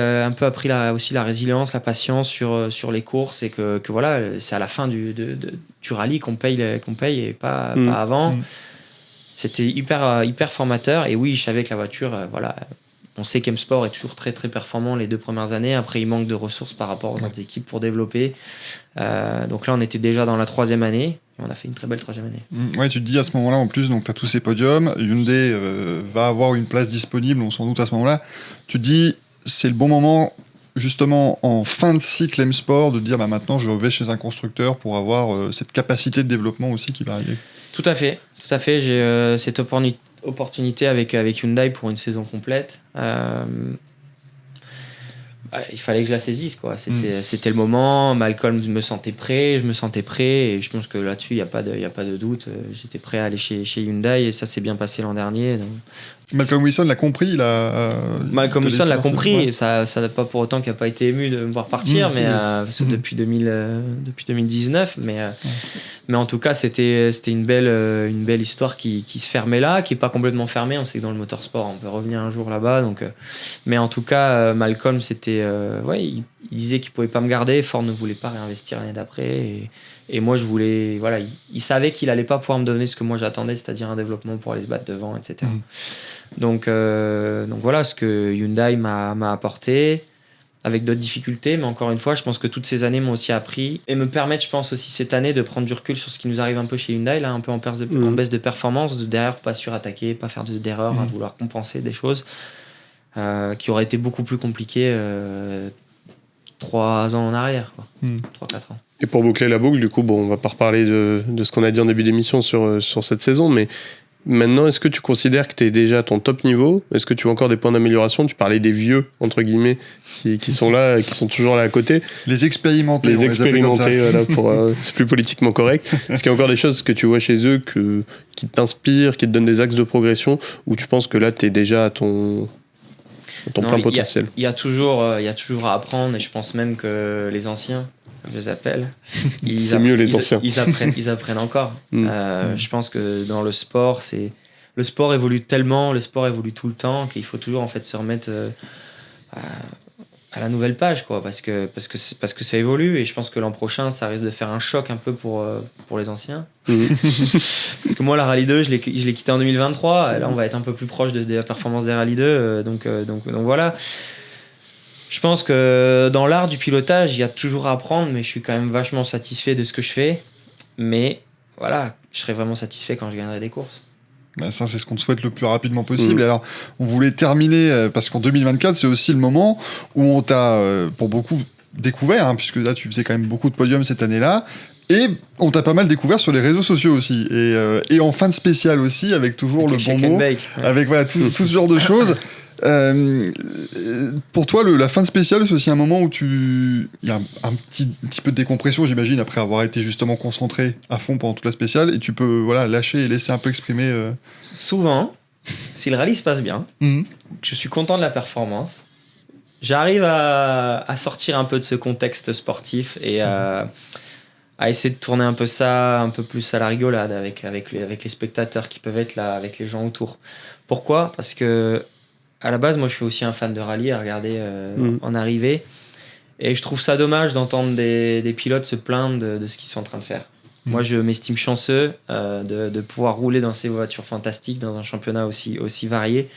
aussi la résilience, la patience sur les courses, et que voilà, c'est à la fin du rallye qu'on paye et pas avant. C'était hyper formateur. Et oui, je savais que la voiture, on sait qu'M-Sport est toujours très très performant les 2 premières années. Après, il manque de ressources par rapport aux autres équipes pour développer. Donc là, on était déjà dans la 3e année. On a fait une très belle 3e année. Ouais, tu te dis à ce moment-là, en plus, donc tu as tous ces podiums. Hyundai va avoir une place disponible, on s'en doute à ce moment-là. Tu te dis, c'est le bon moment, justement, en fin de cycle M-Sport, de dire maintenant, je vais chez un constructeur pour avoir cette capacité de développement aussi qui va arriver. Tout à fait. J'ai cette opportunité avec Hyundai pour une saison complète. Il fallait que je la saisisse, quoi. C'était le moment. Malcolm me sentait prêt, je me sentais prêt, et je pense que là-dessus, il y a pas de doute. J'étais prêt à aller chez Hyundai, et ça s'est bien passé l'an dernier. Donc... Malcolm Wilson l'a compris, Malcolm Wilson l'a compris, et ça n'a pas pour autant qu'il n'a pas été ému de me voir partir, depuis 2019, mais en tout cas, c'était une belle histoire qui se fermait là, qui est pas complètement fermée. On sait que dans le motorsport, on peut revenir un jour là-bas, donc mais en tout cas, Malcolm, il disait qu'il pouvait pas me garder. Ford ne voulait pas réinvestir l'année d'après, et moi je voulais, il savait qu'il allait pas pouvoir me donner ce que moi j'attendais, c'est-à-dire un développement pour aller se battre devant, etc. Donc voilà ce que Hyundai m'a apporté, avec d'autres difficultés, mais encore une fois, je pense que toutes ces années m'ont aussi appris et me permettent, je pense aussi cette année, de prendre du recul sur ce qui nous arrive un peu chez Hyundai, là, un peu en baisse de performance, de derrière pas surattaquer, pas faire d'erreurs, à vouloir compenser des choses qui auraient été beaucoup plus compliquées 3 ans en arrière, 3-4 ans. Et pour boucler la boucle, du coup, on va pas reparler de ce qu'on a dit en début d'émission sur cette saison, mais maintenant, est-ce que tu considères que tu es déjà à ton top niveau? Est-ce que tu vois encore des points d'amélioration? Tu parlais des vieux, entre guillemets, qui sont là, qui sont toujours là à côté. Les expérimentés. Voilà, c'est plus politiquement correct. Est-ce qu'il y a encore des choses que tu vois chez eux qui t'inspirent, qui te donnent des axes de progression, ou tu penses que là, tu es déjà à ton plein potentiel? Il y a toujours à apprendre, et je pense même que les anciens, comme je les appelle, les anciens. Ils apprennent encore. Je pense que dans le sport, le sport évolue tellement, le sport évolue tout le temps, qu'il faut toujours en fait se remettre à la nouvelle page, quoi, parce que ça évolue, et je pense que l'an prochain, ça risque de faire un choc un peu pour les anciens. Parce que moi, la Rallye 2, je l'ai quitté en 2023, et là, on va être un peu plus proche de la performance des Rallye 2, donc voilà. Je pense que dans l'art du pilotage, il y a toujours à apprendre, mais je suis quand même vachement satisfait de ce que je fais. Mais voilà, je serai vraiment satisfait quand je gagnerai des courses. Bah ça, c'est ce qu'on te souhaite le plus rapidement possible. Et alors, on voulait terminer, parce qu'en 2024, c'est aussi le moment où on t'a, pour beaucoup, découvert, hein, puisque là, tu faisais quand même beaucoup de podiums cette année-là. Et on t'a pas mal découvert sur les réseaux sociaux aussi. Et en fin de spécial aussi, avec toujours avec le bon mot. Avec voilà, tout ce genre de choses. Pour toi, la fin de spécial, c'est aussi un moment où il y a un petit peu de décompression, j'imagine, après avoir été justement concentré à fond pendant toute la spéciale, et tu peux lâcher et laisser un peu exprimer. Souvent, si le rallye se passe bien, que je suis content de la performance, j'arrive à sortir un peu de ce contexte sportif et à essayer de tourner un peu ça un peu plus à la rigolade avec les spectateurs qui peuvent être là, avec les gens autour. Pourquoi ? Parce que à la base, moi, je suis aussi un fan de rallye à regarder en arrivée. Et je trouve ça dommage d'entendre des pilotes se plaindre de ce qu'ils sont en train de faire. Moi, je m'estime chanceux de pouvoir rouler dans ces voitures fantastiques, dans un championnat aussi varié.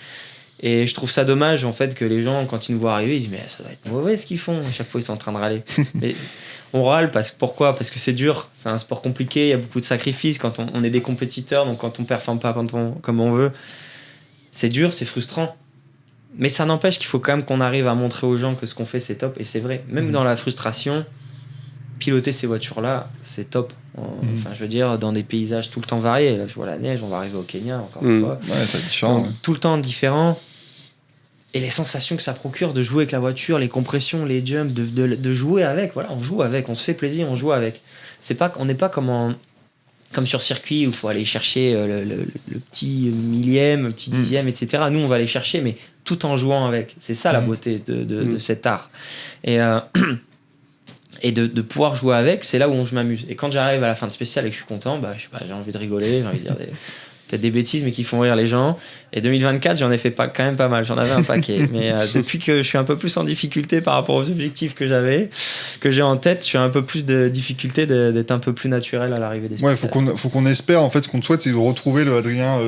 Et je trouve ça dommage, en fait, que les gens, quand ils nous voient arriver, ils disent « Mais ça va être mauvais ce qu'ils font. À chaque fois, ils sont en train de râler. » Mais on râle pourquoi ? Parce que c'est dur. C'est un sport compliqué. Il y a beaucoup de sacrifices. Quand on est des compétiteurs, donc quand on ne performe pas comme on veut, c'est dur, c'est frustrant. Mais ça n'empêche qu'il faut quand même qu'on arrive à montrer aux gens que ce qu'on fait, c'est top. Et c'est vrai. Même dans la frustration, piloter ces voitures-là, c'est top. Enfin, je veux dire, dans des paysages tout le temps variés. Là, je vois la neige, on va arriver au Kenya, encore une fois. Ouais, c'est différent. Donc, tout le temps différent. Et les sensations que ça procure de jouer avec la voiture, les compressions, les jumps, de jouer avec. Voilà, on joue avec, on se fait plaisir, on joue avec. On n'est pas comme sur circuit où il faut aller chercher le petit millième, le petit dixième, etc. Nous, on va aller chercher, mais tout en jouant avec. C'est ça la beauté de cet art. Et de pouvoir jouer avec, c'est là où je m'amuse. Et quand j'arrive à la fin de spéciale et que je suis content, j'ai envie de rigoler, j'ai envie de dire peut-être des bêtises, mais qui font rire les gens. Et 2024, j'en ai fait quand même pas mal. J'en avais un paquet. Mais depuis que je suis un peu plus en difficulté par rapport aux objectifs que j'ai en tête, je suis un peu plus de difficulté d'être un peu plus naturel à l'arrivée des spéciales. Ouais, faut qu'on espère. En fait, ce qu'on te souhaite, c'est de retrouver le Adrien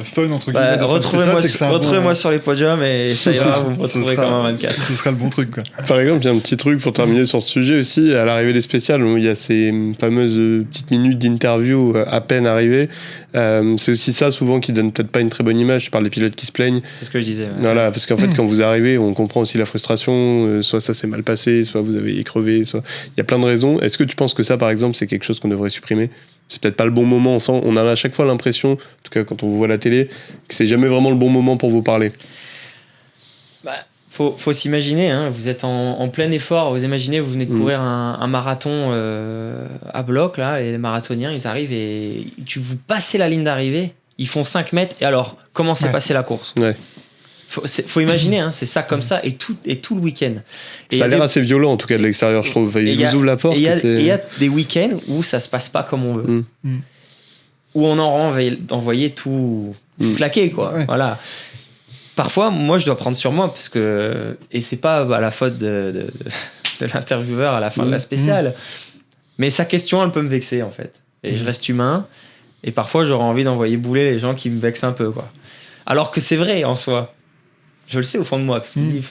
fun, entre guillemets. Retrouvez-moi sur les podiums et ça ira, vous me retrouverez comme un 24. Ce sera le bon truc, quoi. Par exemple, il y a un petit truc pour terminer sur ce sujet aussi. À l'arrivée des spéciales, où il y a ces fameuses petites minutes d'interview à peine arrivées. C'est aussi ça, souvent, qui donne peut-être pas une très bonne image. Je parle des pilotes qui se plaignent. C'est ce que je disais. Ouais. Voilà, parce qu'en fait, quand vous arrivez, on comprend aussi la frustration. Soit ça s'est mal passé, soit vous avez crevé, soit il y a plein de raisons. Est-ce que tu penses que ça, par exemple, c'est quelque chose qu'on devrait supprimer ? C'est peut-être pas le bon moment. On a à chaque fois l'impression, en tout cas quand on vous voit à la télé, que c'est jamais vraiment le bon moment pour vous parler. Faut s'imaginer, hein, vous êtes en plein effort, vous imaginez, vous venez de courir un marathon à bloc, là, et les marathoniens, ils arrivent et vous passez la ligne d'arrivée, ils font 5 mètres, et alors, comment s'est passée la course ? Ouais. Faut imaginer, hein, c'est ça comme ça, et tout le week-end. Et ça a l'air assez violent, en tout cas, de l'extérieur, je trouve. Ils vous ouvrent la porte. Et il y a des week-ends où ça se passe pas comme on veut. Où on envoyer tout claquer, quoi. Ouais. Voilà. Parfois, moi, je dois prendre sur moi, et c'est pas à la faute de l'intervieweur à la fin de la spéciale, mais sa question, elle peut me vexer, en fait. Et je reste humain, et parfois, j'aurais envie d'envoyer bouler les gens qui me vexent un peu, quoi. Alors que c'est vrai, en soi. Je le sais au fond de moi, que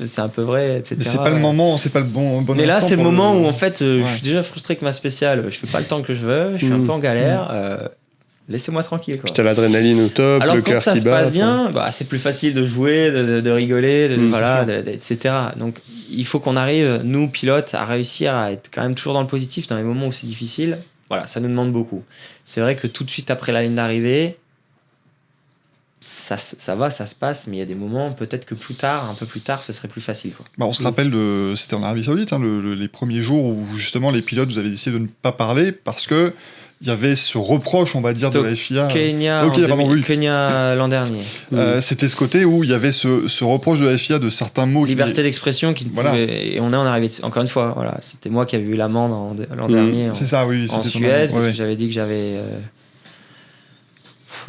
c'est un peu vrai, etc. Mais c'est pas le moment, c'est pas le bon mais là, c'est le moment où, en fait, je suis déjà frustré que ma spéciale, je fais pas le temps que je veux, je suis un peu en galère, laissez-moi tranquille, quoi. Puis t'as l'adrénaline au top, alors le cœur qui bat. Alors quand ça se passe bien, c'est plus facile de jouer, de rigoler, etc. Donc il faut qu'on arrive, nous pilotes, à réussir à être quand même toujours dans le positif dans les moments où c'est difficile. Voilà, ça nous demande beaucoup. C'est vrai que tout de suite après la ligne d'arrivée, ça se passe, mais il y a des moments, peut-être que un peu plus tard, ce serait plus facile, quoi. On se rappelle, c'était en Arabie Saoudite, hein, les premiers jours où justement les pilotes, vous avez décidé de ne pas parler parce que il y avait ce reproche, on va dire, de la FIA. Kenya l'an dernier. C'était ce côté où il y avait ce reproche de la FIA de certains mots. Liberté d'expression qui et on est en arrivé. Encore une fois, voilà, c'était moi qui avais eu l'amende l'an dernier. C'est ça, oui. En Suède, parce que j'avais dit que j'avais.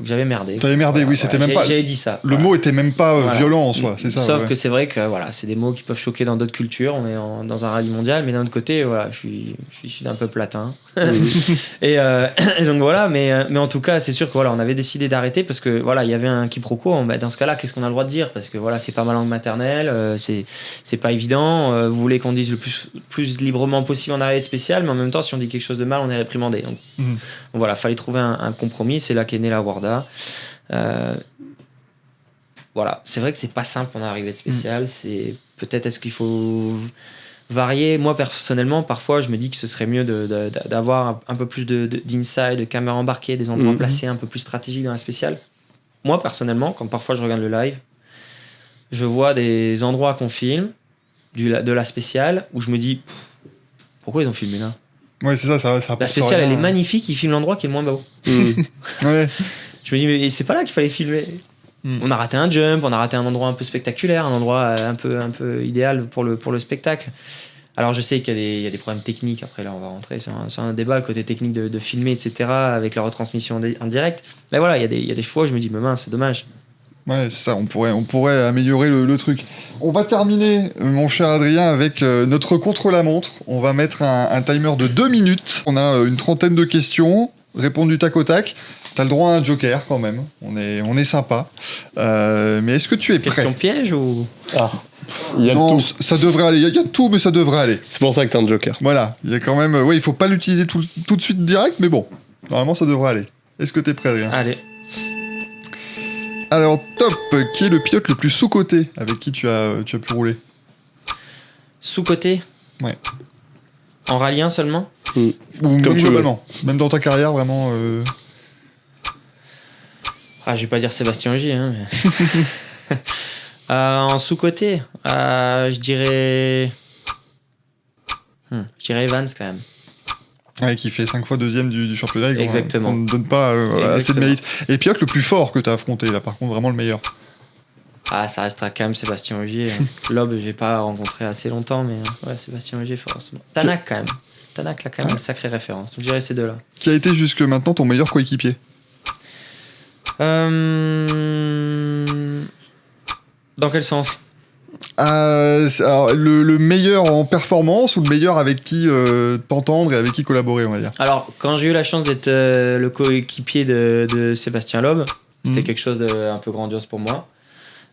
j'avais merdé. T'avais merdé, oui, c'était même pas. J'avais dit ça. Le mot était même pas violent en soi, c'est ça. Sauf que c'est vrai que c'est des mots qui peuvent choquer dans d'autres cultures. On est dans un rallye mondial, mais d'un autre côté, je suis issu d'un peuple latin. et donc voilà, mais en tout cas, c'est sûr que on avait décidé d'arrêter parce que il y avait un quiproquo. Dans ce cas-là, qu'est-ce qu'on a le droit de dire? Parce que c'est pas ma langue maternelle, c'est pas évident. Vous voulez qu'on dise le plus librement possible en arrêt spécial, mais en même temps, si on dit quelque chose de mal, on est réprimandé. Donc voilà, fallait trouver un compromis. C'est là qu'est née la Warda. C'est vrai que c'est pas simple en arrivée de spécial. C'est peut-être est-ce qu'il faut varier. Moi personnellement, parfois, je me dis que ce serait mieux d'avoir un peu plus d'inside, de caméra embarquée, des endroits placés un peu plus stratégiques dans la spéciale. Moi personnellement, quand parfois je regarde le live, je vois des endroits qu'on filme de la spéciale où je me dis pourquoi ils ont filmé là. Ouais, c'est ça la spéciale elle est magnifique, ils filment l'endroit qui est le moins beau. Ouais. Je me dis mais c'est pas là qu'il fallait filmer. On a raté un jump, on a raté un endroit un peu spectaculaire, un endroit un peu idéal pour le spectacle. Alors je sais qu'il y a des problèmes techniques, après là on va rentrer sur un débat, le côté technique de filmer, etc., avec la retransmission en direct. Mais il y a des fois où je me dis mais mince, c'est dommage. Ouais, c'est ça, on pourrait améliorer le truc. On va terminer, mon cher Adrien, avec notre contre-la-montre. On va mettre un timer de 2 minutes. On a une 30aine de questions, répondre du tac au tac. T'as le droit à un joker quand même, on est sympa. Mais est-ce que tu es prêt? Question piège ou... Il y a non, tout. Ça devrait aller, il y a tout, mais ça devrait aller. C'est pour ça que t'as un joker. Voilà, il y a quand même... il faut pas l'utiliser tout de suite direct, mais bon, normalement ça devrait aller. Est-ce que t'es prêt, Adrien? Allez. Alors, top, qui est le pilote le plus sous-coté avec qui tu as pu rouler? Sous-coté? Ouais. En rallye 1 seulement? Ou même globalement, même dans ta carrière, vraiment... je vais pas dire Sébastien Ogier, mais... en sous-coté, je dirais Evans quand même. Ouais, qui fait 5 fois deuxième du championnat. Exactement. On ne donne pas assez de mérite. Et le pilote le plus fort que tu as affronté, là par contre, vraiment le meilleur. Ça restera quand même Sébastien Ogier. Lob, j'ai pas rencontré assez longtemps, mais Sébastien Ogier, forcément. Tanak quand même. Tanak, là, quand même, une sacrée référence. Donc, je dirais ces deux-là. Qui a été jusque maintenant ton meilleur coéquipier? Dans quel sens? Alors, le meilleur en performance ou le meilleur avec qui t'entendre et avec qui collaborer, on va dire? Alors, quand j'ai eu la chance d'être le coéquipier de Sébastien Loeb, c'était quelque chose d'un peu grandiose pour moi.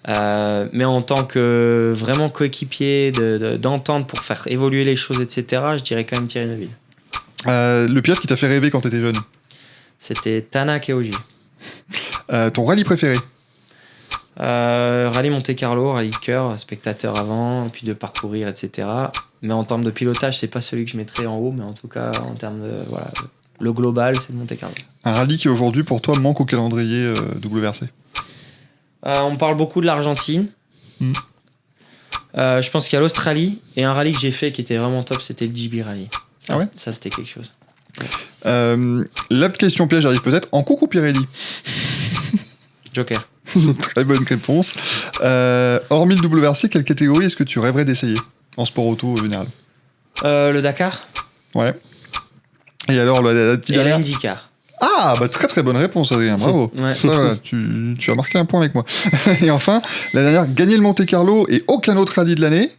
Mais en tant que vraiment coéquipier, d'entendre pour faire évoluer les choses, etc., je dirais quand même Thierry Neuville. Le pilote qui t'a fait rêver quand t'étais jeune? C'était Tanak et Ogier. Ton rallye préféré? Rallye Monte-Carlo, rallye de cœur, spectateur avant, puis de parcourir, etc. Mais en termes de pilotage, c'est pas celui que je mettrais en haut, mais en tout cas, en termes de... Voilà, le global, c'est le Monte-Carlo. Un rallye qui aujourd'hui, pour toi, manque au calendrier WRC? On parle beaucoup de l'Argentine. Je pense qu'il y a l'Australie, et un rallye que j'ai fait qui était vraiment top, c'était le GB Rally. Ça, c'était quelque chose. La question piège arrive peut-être. En coucou Pirelli? Joker. Très bonne réponse. Hormis le WRC, quelle catégorie est-ce que tu rêverais d'essayer en sport auto général? Le Dakar. Ouais. Et alors la petite dernière? l'IndyCar. Ah, très très bonne réponse, Adrien, bravo. Ouais. Ça, voilà, tu as marqué un point avec moi. Et enfin, la dernière, gagner le Monte-Carlo et aucun autre rallye de l'année,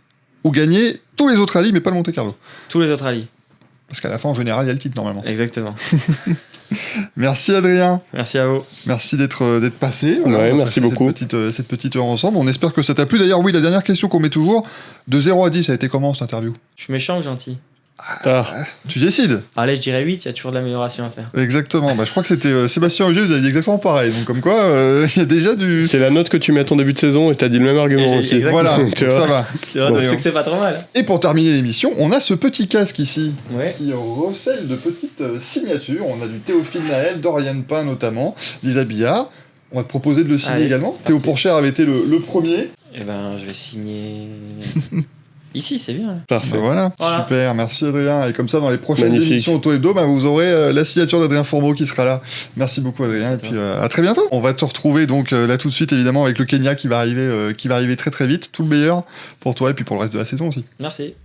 ou gagner tous les autres rallyes mais pas le Monte-Carlo? Tous les autres rallyes. Parce qu'à la fin, en général, il y a le titre normalement. Exactement. Merci Adrien. Merci à vous. Merci d'être passé. Voilà, merci beaucoup. Cette petite heure ensemble. On espère que ça t'a plu. D'ailleurs, oui, la dernière question qu'on met toujours, de 0 à 10, ça a été comment cette interview? Je suis méchant ou gentil? Tu décides. Allez, je dirais 8, il y a toujours de l'amélioration à faire. Exactement, je crois que c'était Sébastien Ogier, vous avez dit exactement pareil, donc comme quoi, il y a déjà du... C'est la note que tu mets à ton début de saison et t'as dit le même argument aussi. Exactement. Voilà, donc, ça va. C'est que c'est pas trop mal. Et pour terminer l'émission, on a ce petit casque ici, qui recèle de petites signatures. On a du Théophile Naël, Dorian Pain notamment, Lisa Billard. On va te proposer de le signer également. Théo Pourchère avait été le premier. Eh ben, je vais signer... Ici, c'est bien. Parfait. Voilà, super, merci Adrien. Et comme ça, dans les prochaines émissions Auto Hebdo, vous aurez la signature d'Adrien Fourmeau qui sera là. Merci beaucoup Adrien, et puis à très bientôt. On va te retrouver donc là tout de suite, évidemment, avec le Kenya qui va arriver très très vite. Tout le meilleur pour toi et puis pour le reste de la saison aussi. Merci.